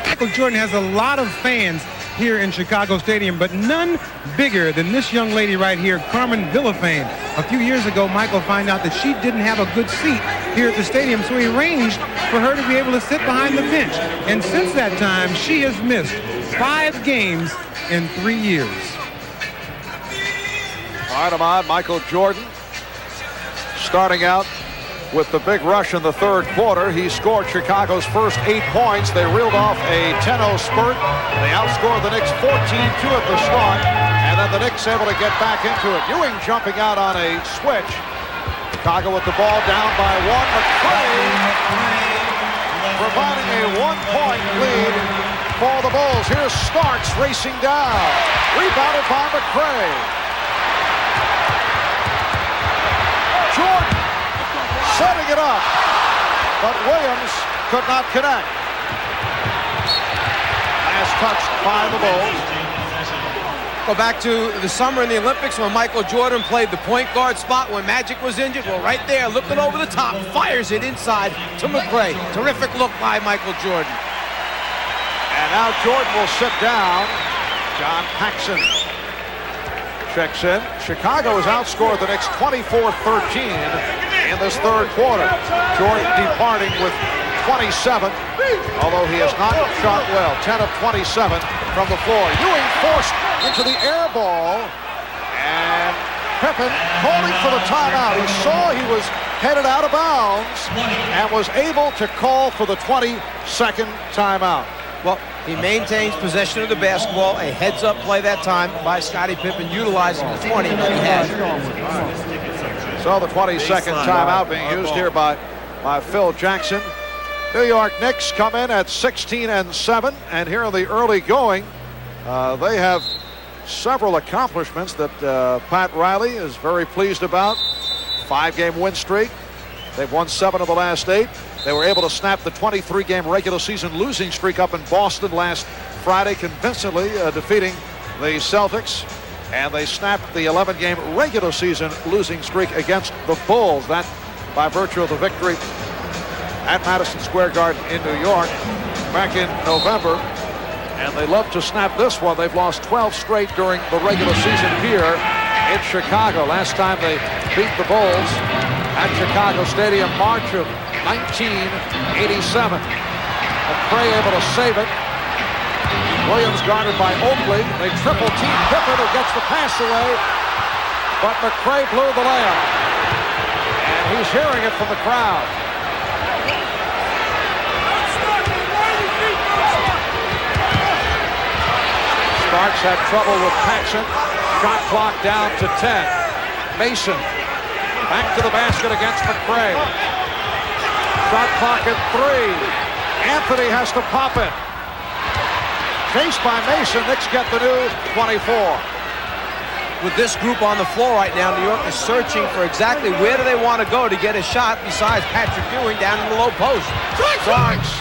Speaker 5: Michael Jordan has a lot of fans here in Chicago Stadium, but none bigger than this young lady right here, Carmen Villafane. A few years ago, Michael found out that she didn't have a good seat here at the stadium, so he arranged for her to be able to sit behind the bench. And since that time, she has missed 5 games in 3 years.
Speaker 1: All right, Ahmad, Michael Jordan starting out with the big rush in the third quarter. He scored Chicago's first 8 points. They reeled off a 10-0 spurt. They outscored the Knicks 14-2 at the start, and then the Knicks able to get back into it. Ewing jumping out on a switch. Chicago with the ball down by 1. McRae providing a 1-point lead for the Bulls. Here's Starks racing down. Rebounded by McRae. Jordan setting it up, but Williams could not connect. Last touch by the Bulls.
Speaker 2: Go back to the summer in the Olympics when Michael Jordan played the point guard spot when Magic was injured. Well, right there, looking over the top, fires it inside to McRae. Terrific look by Michael Jordan.
Speaker 1: And now Jordan will sit down. John Paxson checks in. Chicago has outscored the Knicks 24-13 in this third quarter. Jordan departing with 27, although he has not shot well. 10 of 27 from the floor. Ewing forced into the air ball, And Pippen holding for the timeout. He saw he was headed out of bounds and was able to call for the 22nd timeout.
Speaker 2: Well, he maintains possession of the basketball, a heads-up play that time by Scottie Pippen, utilizing the 20 that he has.
Speaker 1: So the 22nd timeout being used here by Phil Jackson. New York Knicks come in at 16-7, and here in the early going, they have several accomplishments that Pat Riley is very pleased about. 5-game win streak. They've won 7 of the last 8. They were able to snap the 23-game regular season losing streak up in Boston last Friday, convincingly defeating the Celtics. And they snapped the 11-game regular season losing streak against the Bulls. That by virtue of the victory at Madison Square Garden in New York back in November. And they love to snap this one. They've lost 12 straight during the regular season here in Chicago. Last time they beat the Bulls at Chicago Stadium, March of 1987. McCray able to save it. Williams guarded by Oakley. They triple team Pippen, who gets the pass away, but McCray blew the layup. And he's hearing it from the crowd. Starks had trouble with Paxson. Shot clock down to 10. Mason back to the basket against McCray. Shot clock at 3. Anthony has to pop it. Chased by Mason. Knicks get the new 24.
Speaker 2: With this group on the floor right now, New York is searching for exactly where do they want to go to get a shot besides Patrick Ewing down in the low post.
Speaker 1: Starks.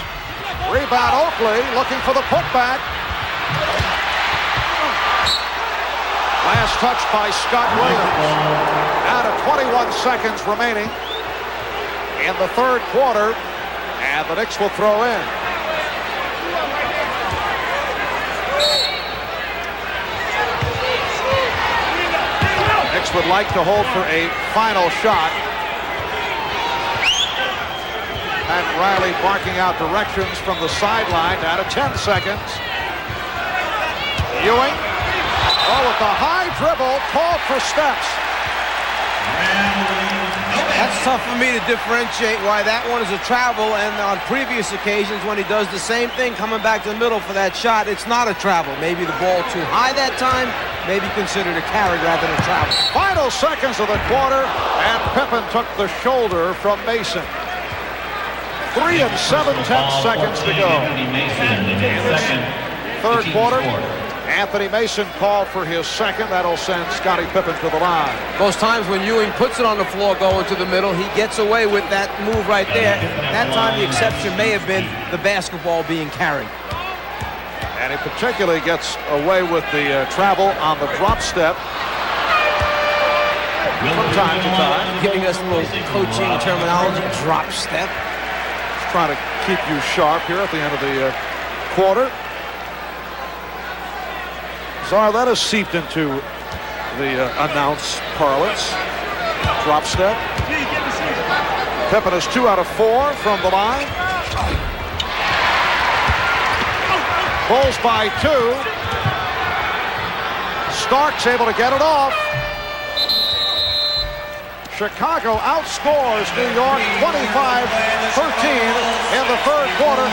Speaker 1: Rebound Oakley looking for the putback. Last touch by Scott Williams. Out of 21 seconds remaining in the third quarter, and the Knicks will throw in. Knicks would like to hold for a final shot. And Riley barking out directions from the sideline. Down to 10 seconds. Ewing. Oh, with the high dribble, called for steps.
Speaker 2: That's tough for me to differentiate why that one is a travel, and on previous occasions when he does the same thing coming back to the middle for that shot, it's not a travel. Maybe the ball too high that time, maybe considered a carry rather than a travel.
Speaker 1: Final seconds of the quarter, and Pippen took the shoulder from Mason. 3 and 7/10 seconds to go. Third quarter. Anthony Mason called for his second. That'll send Scottie Pippen to the line.
Speaker 2: Most times when Ewing puts it on the floor going to the middle, he gets away with that move right there. That time the exception may have been the basketball being carried.
Speaker 1: And he particularly gets away with the travel on the drop step from time to time.
Speaker 2: Giving us a little coaching terminology, drop step.
Speaker 1: Just trying to keep you sharp here at the end of the quarter. Czar, that has seeped into the announced parlance. Drop step. Pippen is 2 out of 4 from the line. Bulls by 2. Starks able to get it off. Chicago outscores New York 25-13 in the third quarter.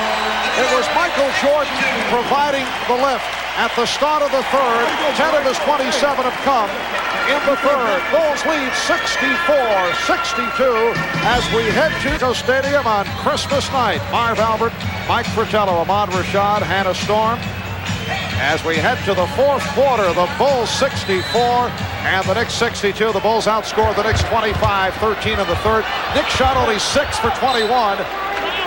Speaker 1: It was Michael Jordan providing the lift at the start of the third. 10 of his 27 have come in the third. Bulls lead 64-62 as we head to Stadium on Christmas night. Marv Albert, Mike Fratello, Ahmad Rashad, Hannah Storm. As we head to the fourth quarter, the Bulls 64 and the Knicks 62. The Bulls outscored the Knicks 25-13 in the third. Knicks shot only 6 for 21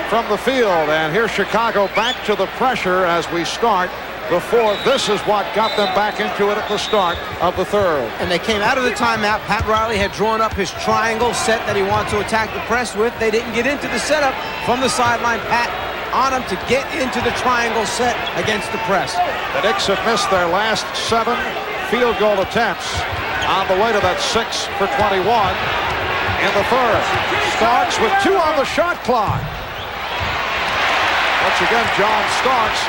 Speaker 1: from the field. And here's Chicago back to the pressure as we start the fourth. This is what got them back into it at the start of the third.
Speaker 2: And they came out of the timeout. Pat Riley had drawn up his triangle set that he wanted to attack the press with. They didn't get into the setup from the sideline. Pat on him to get into the triangle set against the press.
Speaker 1: The Knicks have missed their last 7 field goal attempts on the way to that 6 for 21 in the third. Starks with 2 on the shot clock. Once again, John Starks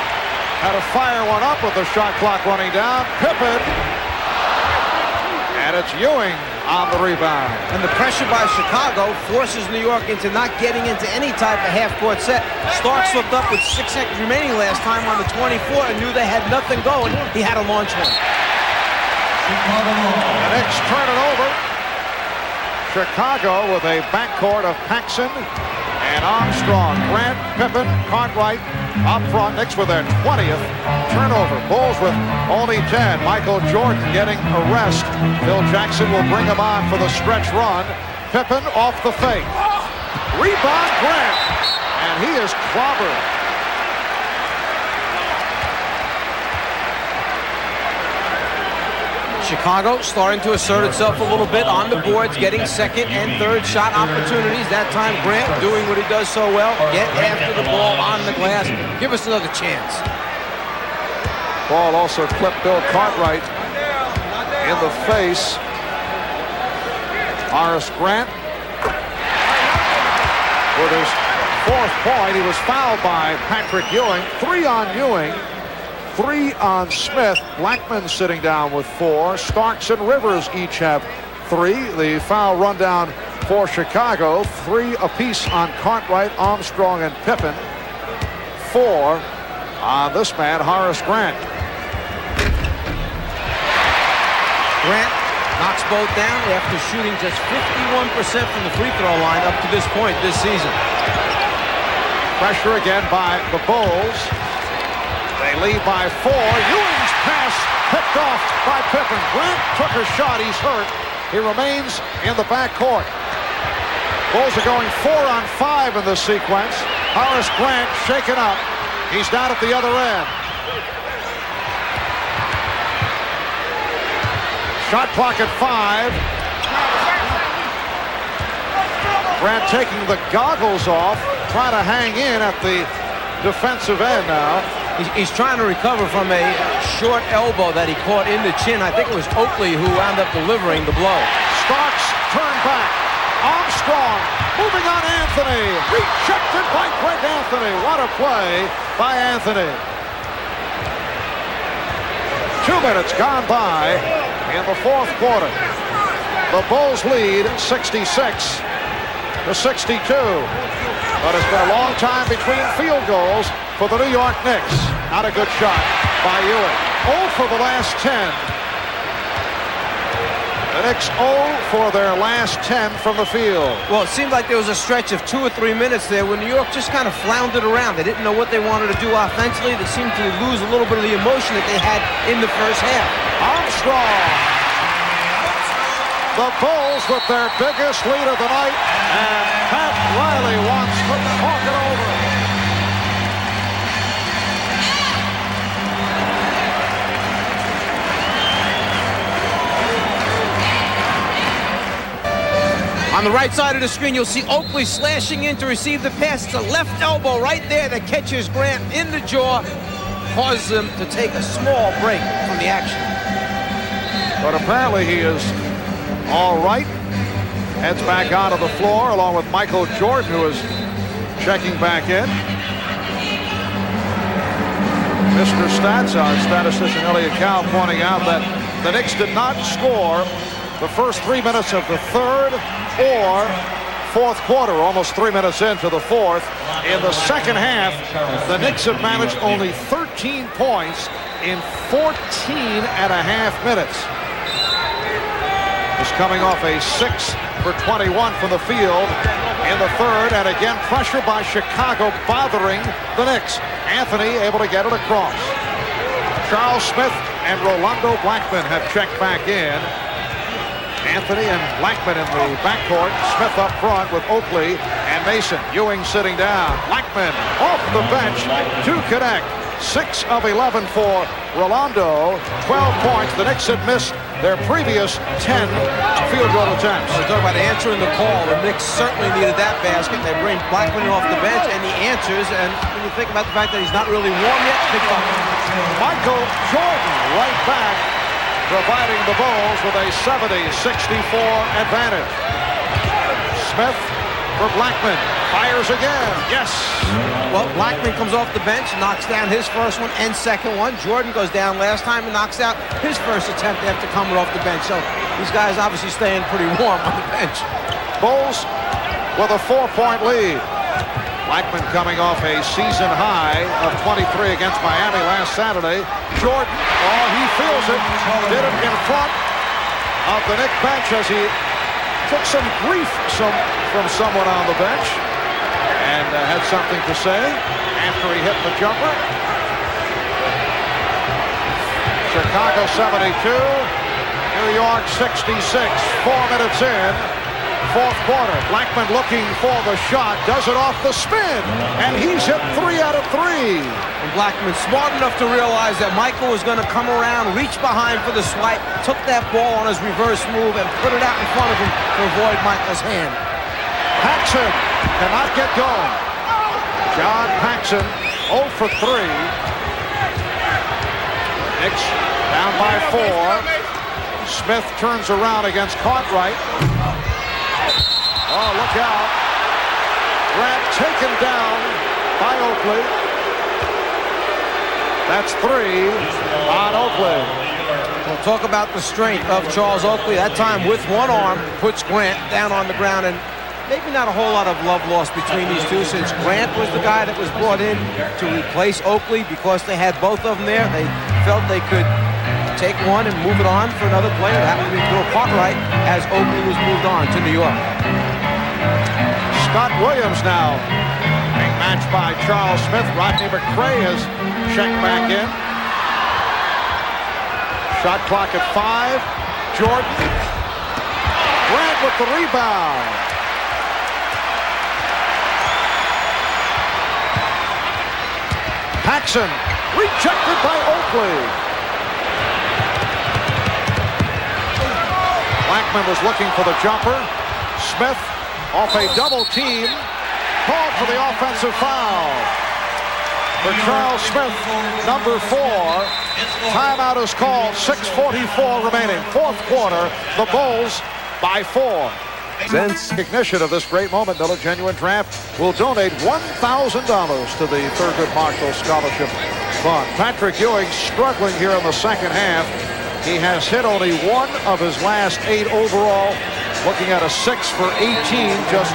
Speaker 1: had to fire one up with the shot clock running down. Pippen. And it's Ewing on the rebound.
Speaker 2: And the pressure by Chicago forces New York into not getting into any type of half-court set. Stark slipped up with 6 seconds remaining last time on the 24 and knew they had nothing going. He had to launch one.
Speaker 1: The Knicks turn it over. Chicago with a backcourt of Paxson and Armstrong. Grant, Pippen, Cartwright up front. Knicks with their 20th turnover. Bulls with only 10. Michael Jordan getting a rest. Phil Jackson will bring him on for the stretch run. Pippen off the fake. Rebound Grant. And he is clobbered.
Speaker 2: Chicago starting to assert itself a little bit on the boards, getting second and third shot opportunities. That time Grant doing what he does so well, get after the ball on the glass. Give us another chance.
Speaker 1: Ball also clipped Bill Cartwright in the face. Horace Grant with his 4th point. He was fouled by Patrick Ewing. 3 on Ewing. 3 on Smith. Blackman sitting down with 4. Starks and Rivers each have 3. The foul rundown for Chicago. 3 apiece on Cartwright, Armstrong, and Pippen. 4 on this man, Horace Grant.
Speaker 2: Grant knocks both down after shooting just 51% from the free throw line up to this point this season.
Speaker 1: Pressure again by the Bulls. They lead by 4. Ewing's pass picked off by Pippen. Grant took a shot. He's hurt. He remains in the backcourt. Bulls are going 4 on 5 in this sequence. Horace Grant shaken up. He's down at the other end. Shot clock at 5. Grant taking the goggles off, trying to hang in at the defensive end now.
Speaker 2: He's trying to recover from a short elbow that he caught in the chin. I think it was Oakley who wound up delivering the blow.
Speaker 1: Starks turn back. Armstrong moving on Anthony. Rejected by Greg Anthony. What a play by Anthony. 2 minutes gone by in the 4th quarter. The Bulls lead 66 to 62. But it's been a long time between field goals for the New York Knicks. Not a good shot by Ewing. 0 for the last 10. The Knicks 0 for their last 10 from the field.
Speaker 2: Well, it seemed like there was a stretch of 2 or 3 minutes there when New York just kind of floundered around. They didn't know what they wanted to do offensively. They seemed to lose a little bit of the emotion that they had in the first half.
Speaker 1: Armstrong. The Bulls with their biggest lead of the night, and Pat Riley wants to talk it over.
Speaker 2: On the right side of the screen, you'll see Oakley slashing in to receive the pass. It's a left elbow right there that catches Grant in the jaw, causes him to take a small break from the action.
Speaker 1: But apparently he is all right. Heads back onto the floor along with Michael Jordan, who is checking back in. Mr. Stats, our statistician Elliot Cow, pointing out that the Knicks did not score the first 3 minutes of the 3rd or 4th quarter, almost 3 minutes into the 4th. In the second half, the Knicks have managed only 13 points in 14 and a half minutes. Is coming off a 6 for 21 from the field in the 3rd, and again pressure by Chicago bothering the Knicks. Anthony able to get it across. Charles Smith and Rolando Blackman have checked back in. Anthony and Blackman in the backcourt. Smith up front with Oakley and Mason. Ewing sitting down. Blackman off the bench to connect. 6 of 11 for Rolando. 12 points. The Knicks had missed their previous 10 field goal attempts.
Speaker 2: We're talking about answering the call. The Knicks certainly needed that basket. They bring Blackman off the bench, and he answers. And when you think about the fact that he's not really warm yet, big bucket.
Speaker 1: Michael Jordan right back, providing the Bulls with a 70-64 advantage. Smith for Blackman. Fires again. Yes.
Speaker 2: Well, Blackman comes off the bench, knocks down his first one and second one. Jordan goes down last time and knocks out his first attempt after coming off the bench. So these guys obviously staying pretty warm on the bench.
Speaker 1: Bulls with a 4-point lead. Blackman coming off a season high of 23 against Miami last Saturday. Jordan, oh, he feels it. Did it in front of the Knicks bench as he took some grief from someone on the bench and had something to say after he hit the jumper. Chicago 72, New York 66. 4 minutes in, fourth quarter. Blackman looking for the shot, does it off the spin, and he's hit 3 out of 3.
Speaker 2: And Blackman smart enough to realize that Michael was going to come around, reach behind for the swipe, took that ball on his reverse move and put it out in front of him to avoid Michael's hand.
Speaker 1: Paxson cannot get going. John Paxson 0 for 3. Knicks down by 4. Smith turns around against Cartwright. Oh, look out. Grant taken down by Oakley. That's 3 on Oakley.
Speaker 2: We'll talk about the strength of Charles Oakley. That time with one arm puts Grant down on the ground, and maybe not a whole lot of love lost between these two since Grant was the guy that was brought in to replace Oakley because they had both of them there. They felt they could take one and move it on for another player. That happened to be Bill Cartwright as Oakley was moved on to New York.
Speaker 1: Scott Williams now being matched by Charles Smith. Rodney McCray has checked back in. Shot clock at 5. Jordan. Grant with the rebound. Paxson rejected by Oakley. Blackman was looking for the jumper. Smith off a double team, called for the offensive foul. For Charles Smith, number 4. Timeout is called, 6:44 remaining. Fourth quarter, the Bulls by 4. Since recognition of this great moment, Miller Genuine Draft will donate $1,000 to the Thurgood Marshall Scholarship Fund. Patrick Ewing struggling here in the second half. He has hit only 1 of his last 8 overall. Looking at a 6 for 18, just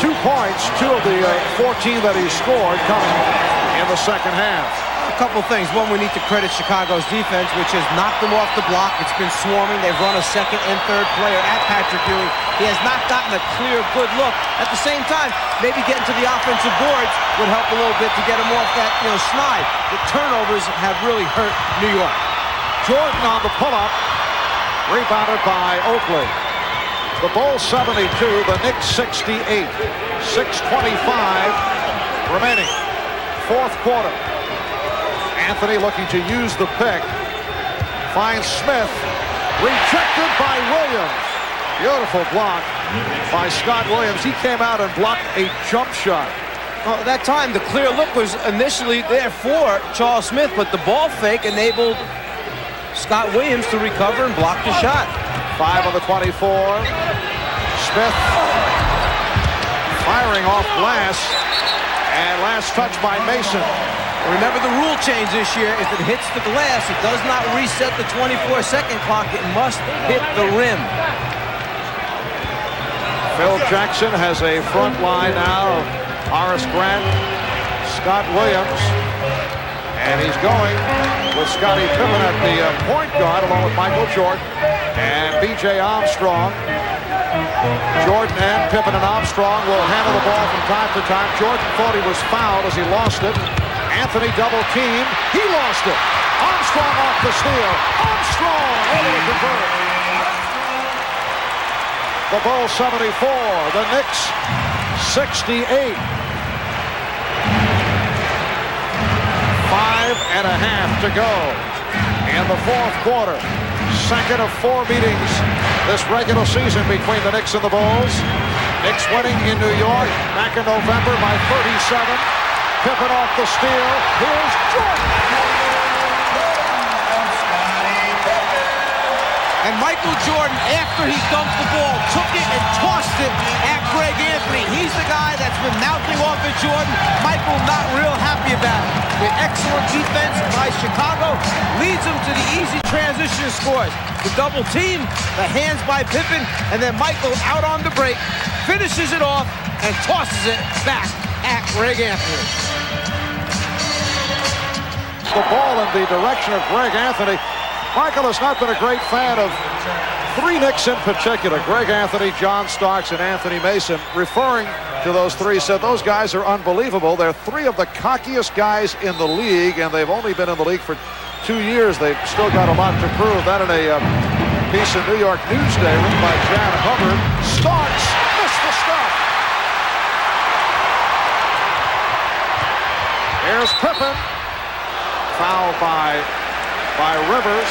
Speaker 1: 2 points, 2 of the 14 that he scored coming in the second half.
Speaker 2: A couple things. One, we need to credit Chicago's defense, which has knocked them off the block. It's been swarming. They've run a second and third player at Patrick Ewing. He has not gotten a clear, good look. At the same time, maybe getting to the offensive boards would help a little bit to get him off that, snide. The turnovers have really hurt New York.
Speaker 1: Jordan on the pull-up, rebounded by Oakley. The Bulls 72, the Knicks 68. 6:25 remaining. Fourth quarter. Anthony looking to use the pick. Finds Smith. Rejected by Williams. Beautiful block by Scott Williams. He came out and blocked a jump shot.
Speaker 2: Well, at that time, the clear look was initially there for Charles Smith, but the ball fake enabled Scott Williams to recover and block the shot.
Speaker 1: 5 on the 24. Smith firing off glass, and last touch by Mason.
Speaker 2: Remember the rule change this year. If it hits the glass, it does not reset the 24-second clock. It must hit the rim.
Speaker 1: Phil Jackson has a front line now of Horace Grant, Scott Williams, and he's going with Scottie Pippen at the point guard along with Michael Jordan and B.J. Armstrong. Jordan and Pippen and Armstrong will handle the ball from time to time. Jordan thought he was fouled as he lost it. Anthony double team. He lost it. Armstrong off the steal. Armstrong able to convert. The Bulls 74. The Knicks 68. 5.5 to go in the fourth quarter. Second of 4 meetings this regular season between the Knicks and the Bulls. Knicks winning in New York back in November by 37. Pippen off the steal. Here's Jordan.
Speaker 2: And And Michael Jordan, after he dumped the ball, took it and tossed it at Greg Anthony. He's the guy that's been mouthing off at Jordan. Michael not real happy about it. The excellent defense by Chicago leads them to the easy transition scores. The double team, the hands by Pippen, and then Michael out on the break, finishes it off and tosses it back at Greg Anthony.
Speaker 1: The ball in the direction of Greg Anthony. Michael has not been a great fan of three Knicks in particular, Greg Anthony, John Starks, and Anthony Mason. Referring to those three, said those guys are unbelievable. They're three of the cockiest guys in the league, and they've only been in the league for 2 years. They've still got a lot to prove. That in a piece in New York Newsday written by Jan Hubbard. Starks missed the stuff. Here's Pippen. Foul by Rivers.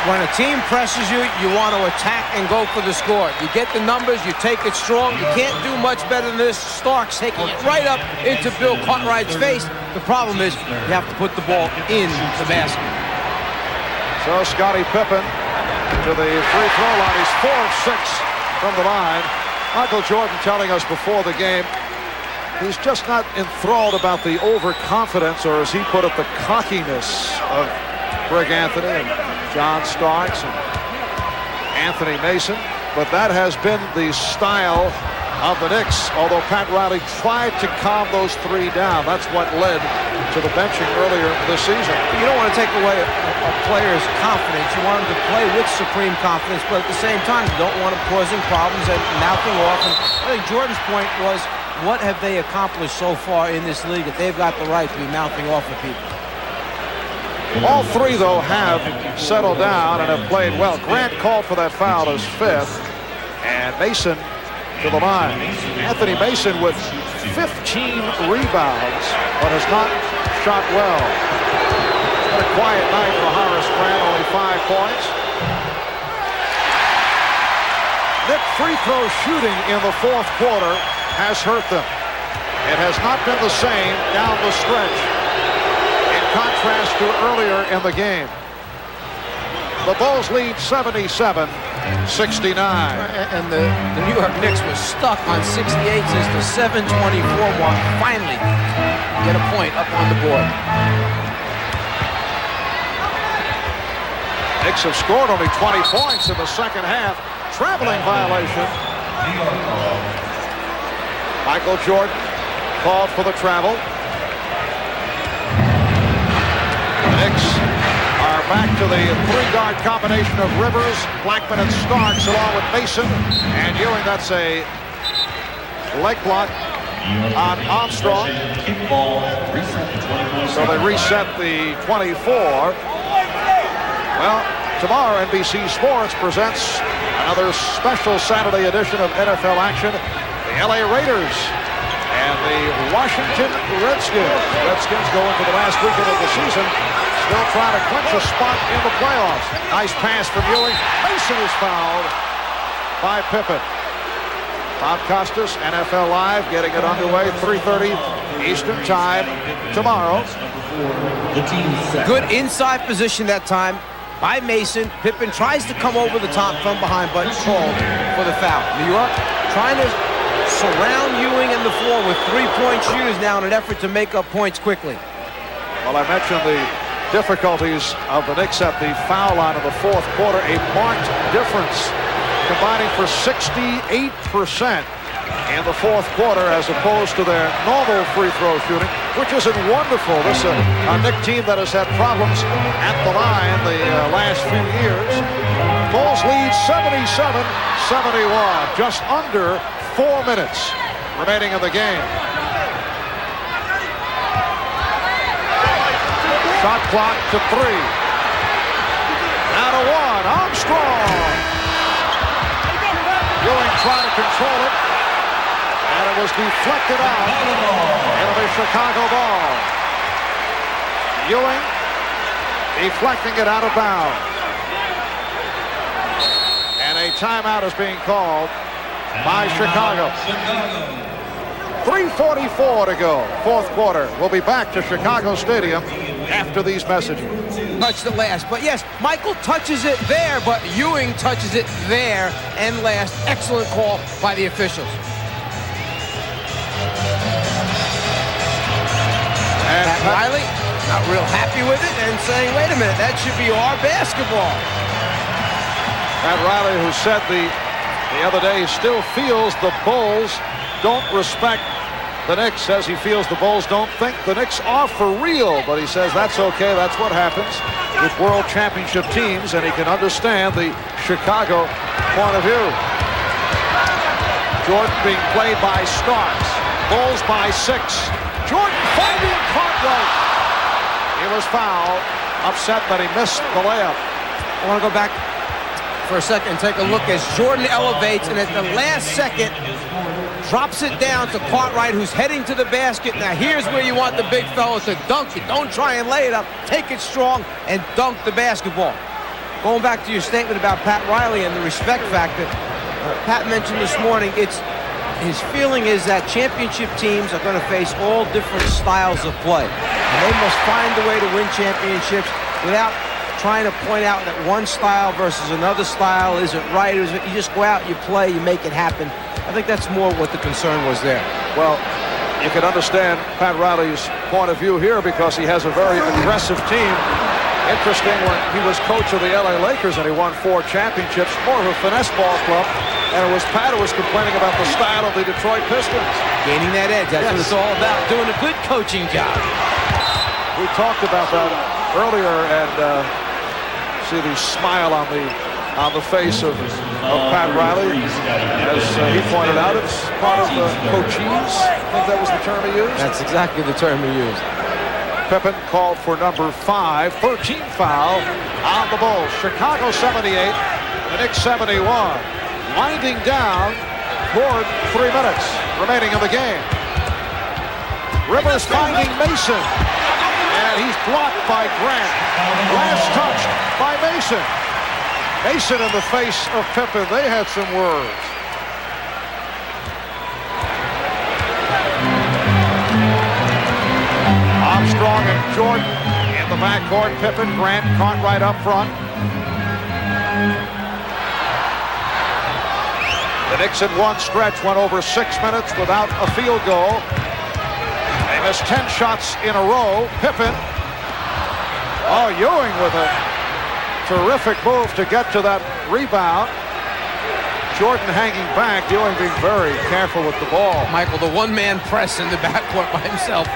Speaker 2: When a team presses you, you want to attack and go for the score. You get the numbers, you take it strong. You can't do much better than this. Starks taking it right up into Bill Cartwright's face. The problem is you have to put the ball in the basket.
Speaker 1: So Scottie Pippen to the free throw line. He's 4 of 6 from the line. Michael Jordan telling us before the game, he's just not enthralled about the overconfidence, or as he put it, the cockiness of Greg Anthony and John Starks and Anthony Mason. But that has been the style of the Knicks, although Pat Riley tried to calm those three down. That's what led to the benching earlier this season.
Speaker 2: You don't want to take away a player's confidence. You want him to play with supreme confidence, but at the same time, you don't want him causing problems and mouthing off. And I think Jordan's point was, what have they accomplished so far in this league that they've got the right to be mouthing off at people?
Speaker 1: All three, though, have settled down and have played well. Grant called for that foul as fifth, and Mason to the line. Anthony Mason with 15 rebounds, but has not shot well. It's been a quiet night for Horace Grant, only 5 points. Knick free throw shooting in the fourth quarter has hurt them. It has not been the same down the stretch, in contrast to earlier in the game. The Bulls lead 77-69.
Speaker 2: And the New York Knicks was stuck on 68 since the 7:24 mark. Finally get a point up on the board.
Speaker 1: Knicks have scored only 20 points in the second half. Traveling violation. Michael Jordan called for the travel. The Knicks are back to the three-guard combination of Rivers, Blackman, and Starks, along with Mason and Ewing. That's a leg block on Armstrong. So they reset the 24. Well, tomorrow NBC Sports presents another special Saturday edition of NFL action. The LA Raiders and the Washington Redskins. Redskins go into the last weekend of the season, still trying to clinch a spot in the playoffs. Nice pass from Ewing. Mason is fouled by Pippen. Bob Costas, NFL Live, getting it underway. 3:30 Eastern Time tomorrow.
Speaker 2: Good inside position that time by Mason. Pippen tries to come over the top from behind, but called for the foul. New York trying to surround Ewing and the floor with three-point shooters now in an effort to make up points quickly.
Speaker 1: Well, I mentioned the difficulties of the Knicks at the foul line of the fourth quarter. A marked difference, combining for 68% in the fourth quarter as opposed to their normal free throw shooting, which isn't wonderful. This is a Knick team that has had problems at the line the last few years. Bulls lead 77-71, just under 4 minutes remaining in the game. Shot clock to 3. Now to 1. Armstrong. Ewing trying to control it, and it was deflected out into the Chicago ball. Ewing deflecting it out of bounds. And a timeout is being called by Chicago. 3:44 to go, fourth quarter. We'll be back to Chicago Stadium after these messages.
Speaker 2: touched it last. But yes, Michael touches it there, but Ewing touches it there and last. Excellent call by the officials. And Pat Riley, not real happy with it and saying, wait a minute, that should be our basketball.
Speaker 1: Pat Riley, who said the other day he still feels the Bulls don't respect the Knicks, says he feels the Bulls don't think the Knicks are for real, but he says that's okay, that's what happens with world championship teams, and he can understand the Chicago point of view. Jordan being played by Starks. Bulls by 6. Jordan finding Cartwright. He was fouled, upset that he missed the layup.
Speaker 2: I want to go back for a second and take a look as Jordan elevates, and at the last second drops it down to Cartwright, who's heading to the basket. Now here's where you want the big fella to dunk it. Don't try and lay it up. Take it strong and dunk the basketball. Going back to your statement about Pat Riley and the respect factor, Pat mentioned this morning, his feeling is that championship teams are going to face all different styles of play. And they must find a way to win championships without trying to point out that one style versus another style isn't right. You just go out, you play, you make it happen. I think that's more what the concern was there.
Speaker 1: Well, you can understand Pat Riley's point of view here because he has a very aggressive team. Interesting, when he was coach of the LA Lakers and he won 4 championships, more of a finesse ball club, and it was Pat who was complaining about the style of the Detroit Pistons.
Speaker 2: Gaining that edge, that's what it's all about, doing a good coaching job.
Speaker 1: We talked about that earlier, and see the smile on the face of Pat Riley. As he pointed out, it's part of the coachees. I think that was the term he used.
Speaker 2: That's exactly the term he used.
Speaker 1: Pippen called for number 5, 13th foul on the Bulls. Chicago 78, the Knicks 71. Winding down toward 3 minutes remaining in the game. Rivers finding Mason, and he's blocked by Grant. Last touch by Mason. Mason in the face of Pippen. They had some words. Armstrong and Jordan in the backcourt. Pippen, Grant, Cartwright up front. The Knicks in one stretch went over 6 minutes without a field goal. They missed 10 shots in a row. Pippen. Oh, Ewing with a terrific move to get to that rebound. Jordan hanging back, Ewing being very careful with the ball.
Speaker 2: Michael, the one-man press in the backcourt by himself.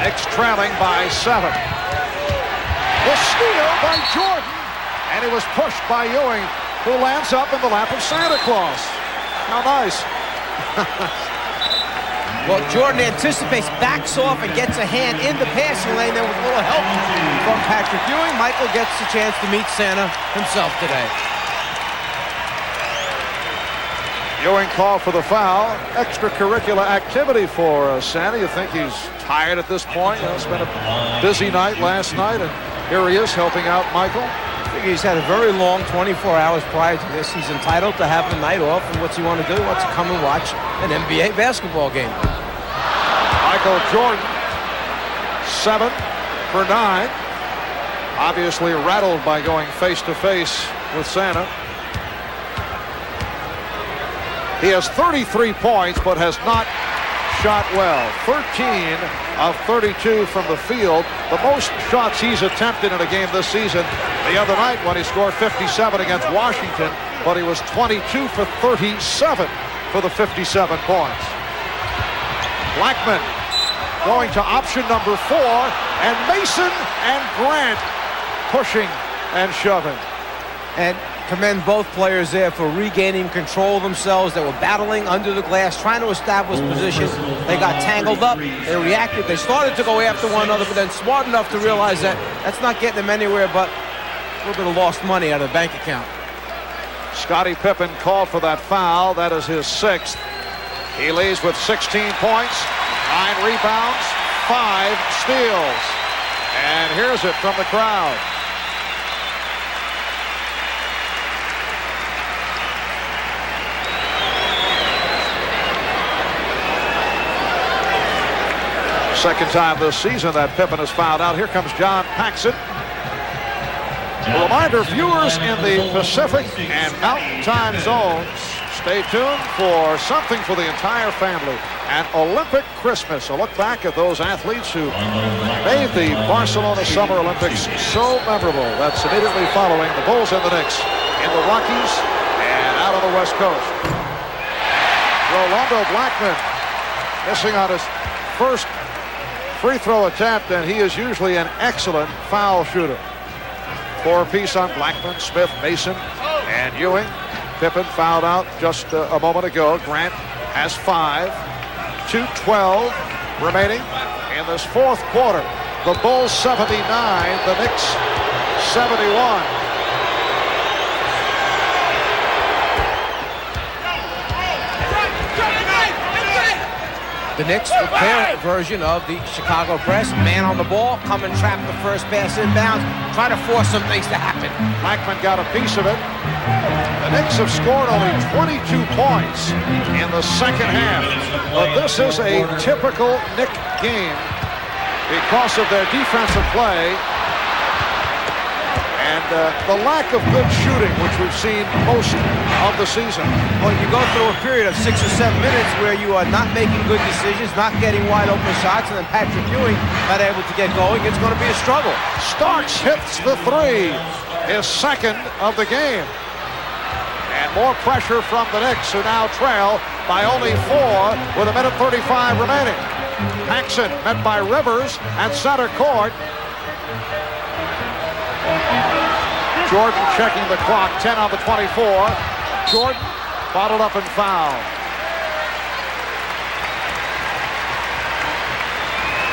Speaker 1: Knicks trailing by 7. The steal by Jordan, and he was pushed by Ewing, who lands up in the lap of Santa Claus. How nice.
Speaker 2: Well, Jordan anticipates, backs off, and gets a hand in the passing lane there with a little help from Patrick Ewing. Michael gets the chance to meet Santa himself today.
Speaker 1: Ewing called for the foul. Extracurricular activity for Santa. You think he's tired at this point? You know, it's been a busy night last night, and here he is helping out Michael.
Speaker 2: I think he's had a very long 24 hours prior to this. He's entitled to have a night off, and what's he want to do? Wants to come and watch an NBA basketball game.
Speaker 1: Michael Jordan, 7 for 9. Obviously rattled by going face-to-face with Santa. He has 33 points, but has not shot well. 13 of 32 from the field. The most shots he's attempted in a game this season. The other night when he scored 57 against Washington, but he was 22 for 37 for the 57 points. Blackman going to option number 4, and Mason and Grant pushing and shoving.
Speaker 2: And commend both players there for regaining control of themselves. They were battling under the glass, trying to establish position. They got tangled up. They reacted. They started to go after one another, but then smart enough to realize that that's not getting them anywhere but a little bit of lost money out of the bank account.
Speaker 1: Scottie Pippen called for that foul. That is his 6th. He leads with 16 points, 9 rebounds, 5 steals. And here's it from the crowd. Second time this season that Pippen has fouled out. Here comes John Paxson. A reminder, viewers in the Pacific and Mountain time zones, stay tuned for something for the entire family. An Olympic Christmas. A look back at those athletes who made the Barcelona Summer Olympics so memorable. That's immediately following the Bulls and the Knicks in the Rockies and out on the West Coast. Rolando Blackman missing on his first free throw attempt, and he is usually an excellent foul shooter. Four-piece on Blackman, Smith, Mason, and Ewing. Pippen fouled out just a moment ago. Grant has 5. 2:12 remaining in this fourth quarter. The Bulls 79, the Knicks 71.
Speaker 2: The Knicks with their version of the Chicago press. Man on the ball, come and trap the first pass inbounds, try to force some things to happen.
Speaker 1: Blackman got a piece of it. The Knicks have scored only 22 points in the second half. But this is a typical Knick game because of their defensive play and the lack of good shooting, which we've seen most of the season.
Speaker 2: Well, you go through a period of 6 or 7 minutes where you are not making good decisions, not getting wide open shots, and then Patrick Ewing not able to get going. It's going to be a struggle.
Speaker 1: Starks hits the 3, his second of the game. And more pressure from the Knicks, who now trail by only 4 with 1:35 remaining. Paxson met by Rivers at center court. Jordan checking the clock, 10 on the 24. Jordan bottled up and fouled.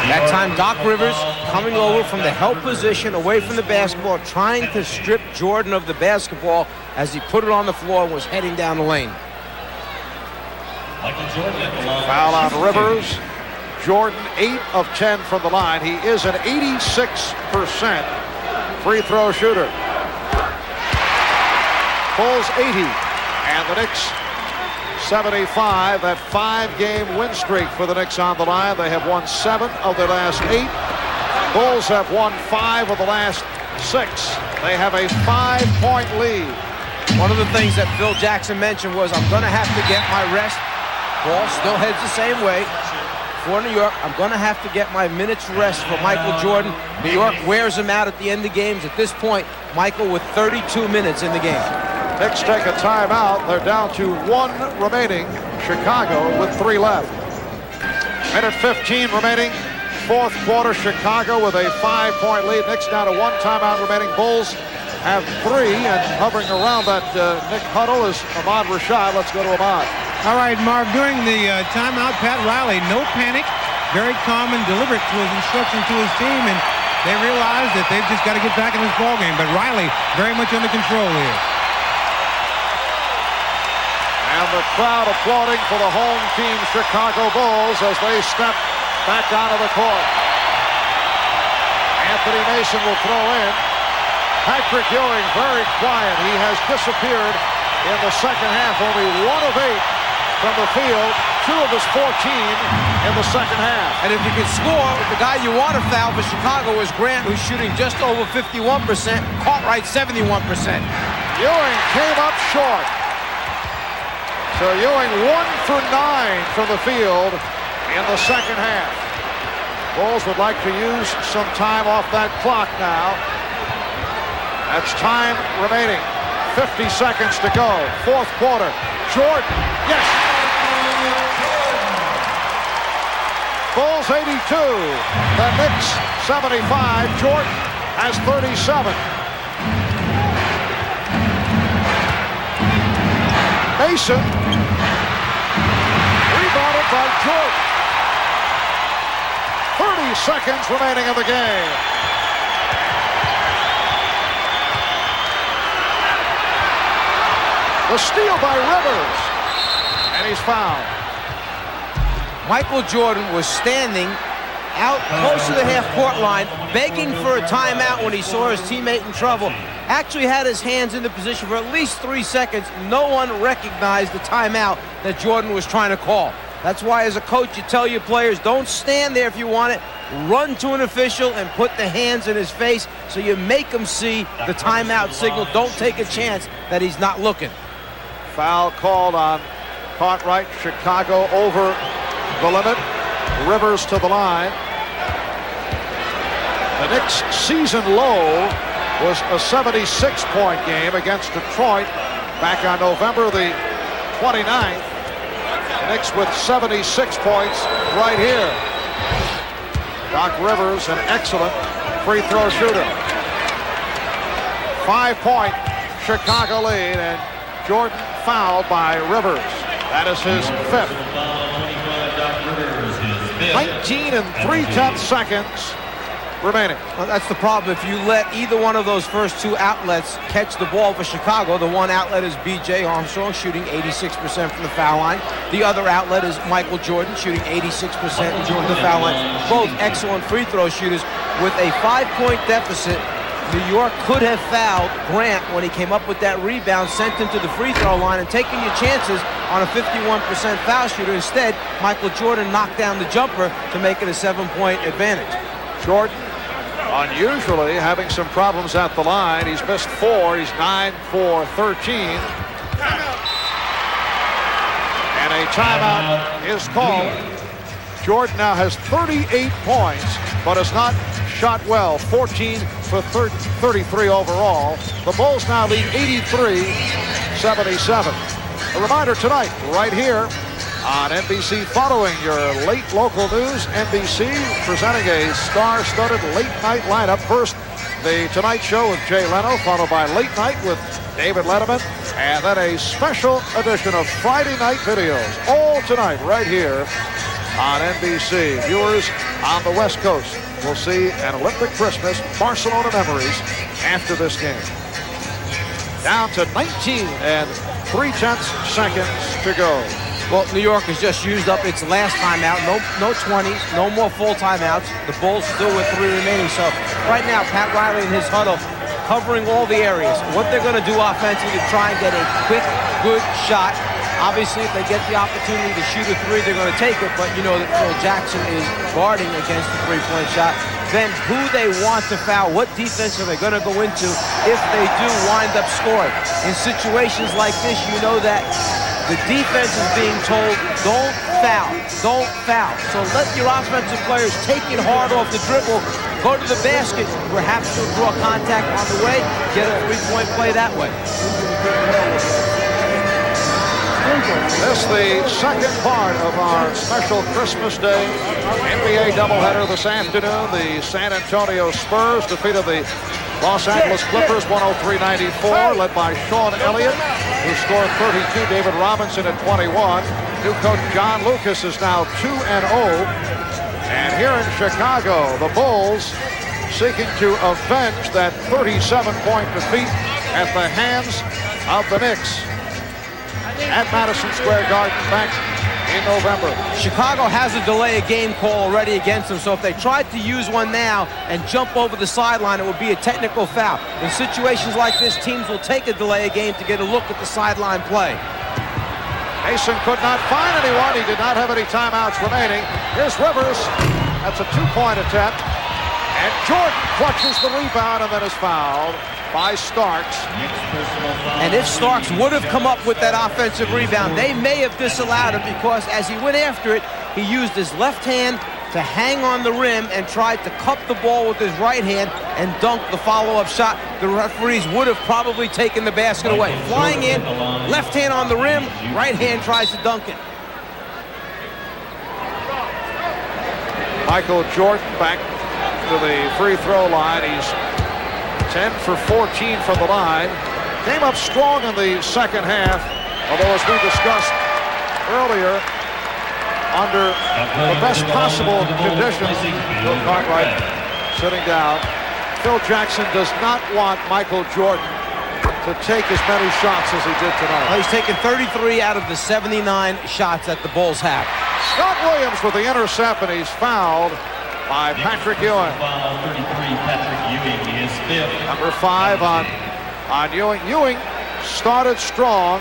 Speaker 2: That time, Doc Rivers coming over from the help position away from the basketball, trying to strip Jordan of the basketball as he put it on the floor and was heading down the lane.
Speaker 1: Foul on Rivers. Jordan 8 of 10 from the line. He is an 86% free throw shooter. Bulls 80 and the Knicks 75. That 5-game win streak for the Knicks on the line. They have won 7 of their last 8. Bulls have won 5 of the last 6. They have a 5-point lead.
Speaker 2: One of the things that Phil Jackson mentioned was, I'm going to have to get my rest. Ball still heads the same way. For New York, I'm going to have to get my minutes rest for Michael Jordan. New York wears him out at the end of games. At this point, Michael with 32 minutes in the game.
Speaker 1: Knicks take a timeout. They're down to 1 remaining. Chicago with 3 left. Minute 15 remaining. Fourth quarter, Chicago with a 5-point lead. Knicks down to 1 timeout remaining. Bulls have 3, and hovering around that Knick huddle is Ahmad Rashad. Let's go to Ahmad.
Speaker 5: All right, Marv, during the timeout, Pat Riley, no panic, very calm and deliberate to his instruction to his team, and they realize that they've just got to get back in this ballgame. But Riley very much under control here.
Speaker 1: And the crowd applauding for the home team Chicago Bulls as they step back onto the court. Anthony Mason will throw in. Patrick Ewing very quiet. He has disappeared in the second half. Only 1 of 8 from the field. 2 of his 14 in the second half.
Speaker 2: And if you can score, the guy you want to foul for Chicago is Grant, who's shooting just over 51%. Cartwright 71%.
Speaker 1: Ewing came up short. So Ewing 1 for 9 from the field in the second half. Bulls would like to use some time off that clock now. That's time remaining. 50 seconds to go. Fourth quarter. Jordan. Yes. Bulls 82. The Knicks 75. Jordan has 37. Mason. Rebounded by Jordan. 30 seconds remaining in the game. The steal by Rivers. And he's fouled.
Speaker 2: Michael Jordan was standing out close to the half-court line, begging for a timeout when he saw his teammate in trouble. Actually had his hands in the position for at least 3 seconds. No one recognized the timeout that Jordan was trying to call. That's why as a coach you tell your players, don't stand there if you want it. Run to an official and put the hands in his face so you make him see the timeout signal. Don't take a chance that he's not looking.
Speaker 1: Foul called on Cartwright. Chicago over the limit. Rivers to the line. The Knicks' season low was a 76-point game against Detroit back on November the 29th. The Knicks with 76 points right here. Doc Rivers, an excellent free throw shooter. 5-point Chicago lead, and Jordan fouled by Rivers. That is his 5th. 19 and 3/10 seconds remaining.
Speaker 2: Well, that's the problem. If you let either one of those first two outlets catch the ball for Chicago, the one outlet is B.J. Armstrong shooting 86% from the foul line. The other outlet is Michael Jordan shooting 86% from the foul line. Both excellent free throw shooters. With a 5-point deficit, New York could have fouled Grant when he came up with that rebound, sent him to the free throw line, and taken your chances on a 51% foul shooter. Instead, Michael Jordan knocked down the jumper to make it a 7-point advantage.
Speaker 1: Jordan, unusually having some problems at the line. He's missed 4. He's 9 for 13. And a timeout is called. Jordan now has 38 points, but has not shot well. 14 for 33 overall. The Bulls now lead 83-77. A reminder tonight, right here on NBC, following your late local news, NBC presenting a star-studded late-night lineup. First, the Tonight Show with Jay Leno, followed by Late Night with David Letterman, and then a special edition of Friday Night Videos, all tonight right here on NBC. Viewers on the West Coast will see an Olympic Christmas, Barcelona memories after this game. Down to 19 and 3/10 seconds to go.
Speaker 2: Well, New York has just used up its last timeout. No 20s, no more full timeouts. The Bulls still with 3 remaining. So right now, Pat Riley and his huddle covering all the areas. What they're going to do offensively to try and get a quick, good shot. Obviously, if they get the opportunity to shoot a 3, they're going to take it. But you know that Phil Jackson is guarding against the 3-point shot. Then who they want to foul, what defense are they going to go into if they do wind up scoring? In situations like this, you know that the defense is being told, don't foul, don't foul. So let your offensive players take it hard off the dribble, go to the basket, perhaps you'll draw contact on the way, get a 3-point play that way.
Speaker 1: This is the second part of our special Christmas Day NBA doubleheader this afternoon. The San Antonio Spurs defeated the Los Angeles Clippers 103-94, led by Sean Elliott, who scored 32, David Robinson at 21. New coach John Lucas is now 2-0. And here in Chicago, the Bulls seeking to avenge that 37-point defeat at the hands of the Knicks at Madison Square Garden back in November.
Speaker 2: Chicago has a delay of game call already against them, so if they tried to use one now and jump over the sideline, it would be a technical foul. In situations like this, teams will take a delay of game to get a look at the sideline play.
Speaker 1: Mason could not find anyone. He did not have any timeouts remaining. Here's Rivers. That's a 2-point attempt. And Jordan clutches the rebound and then is fouled by Starks.
Speaker 2: And if Starks would have come up with that offensive rebound, they may have disallowed it because as he went after it, he used his left hand to hang on the rim and tried to cup the ball with his right hand and dunk the follow-up shot. The referees would have probably taken the basket away. Flying in, left hand on the rim, right hand tries to dunk it.
Speaker 1: Michael Jordan back to the free throw line. He's 10 for 14 from the line. Came up strong in the second half, although as we discussed earlier, under the best possible conditions. Bill Cartwright sitting down. Phil Jackson does not want Michael Jordan to take as many shots as he did tonight.
Speaker 2: Well, he's taken 33 out of the 79 shots that the Bulls have.
Speaker 1: Scott Williams with the intercept, and he's fouled by Patrick Ewing.
Speaker 4: Foul 33, Patrick Ewing, his 5th.
Speaker 1: Number 5 on Ewing. Ewing started strong,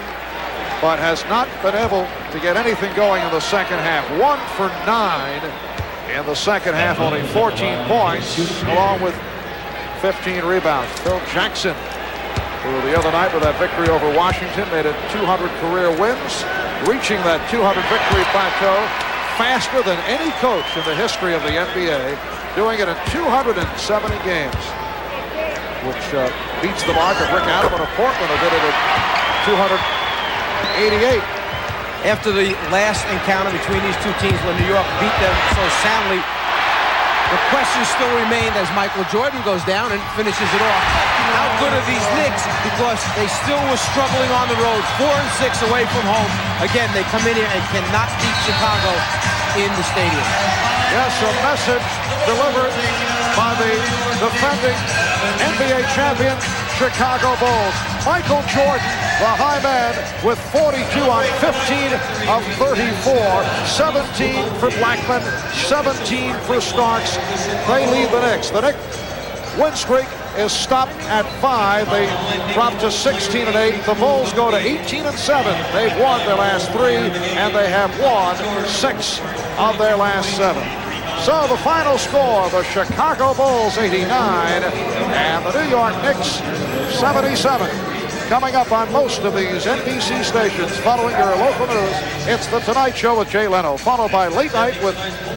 Speaker 1: but has not been able to get anything going in the second half. 1 for 9 in the second half, only 14 points, along with 15 rebounds. Phil Jackson, who the other night with that victory over Washington made it 200 career wins, reaching that 200 victory plateau faster than any coach in the history of the NBA, doing it in 270 games, which beats the mark of Rick Adelman of Portland, who did it at 288.
Speaker 2: After the last encounter between these two teams when New York beat them so soundly, the question still remained as Michael Jordan goes down and finishes it off. How good are these Knicks? Because they still were struggling on the road, 4-6 away from home. Again, they come in here and cannot beat Chicago in the stadium.
Speaker 1: Yes, a message delivered by the defending NBA champion Chicago Bulls. Michael Jordan, the high man, with 42 on 15 of 34, 17 for Blackman, 17 for Starks. They lead the Knicks. The Knicks win streak is stopped at 5. They drop to 16-8. The Bulls go to 18-7. They've won their last 3, and they have won 6 of their last 7. So the final score, the Chicago Bulls 89 and the New York Knicks 77. Coming up on most of these NBC stations following your local news, it's The Tonight Show with Jay Leno, followed by Late Night with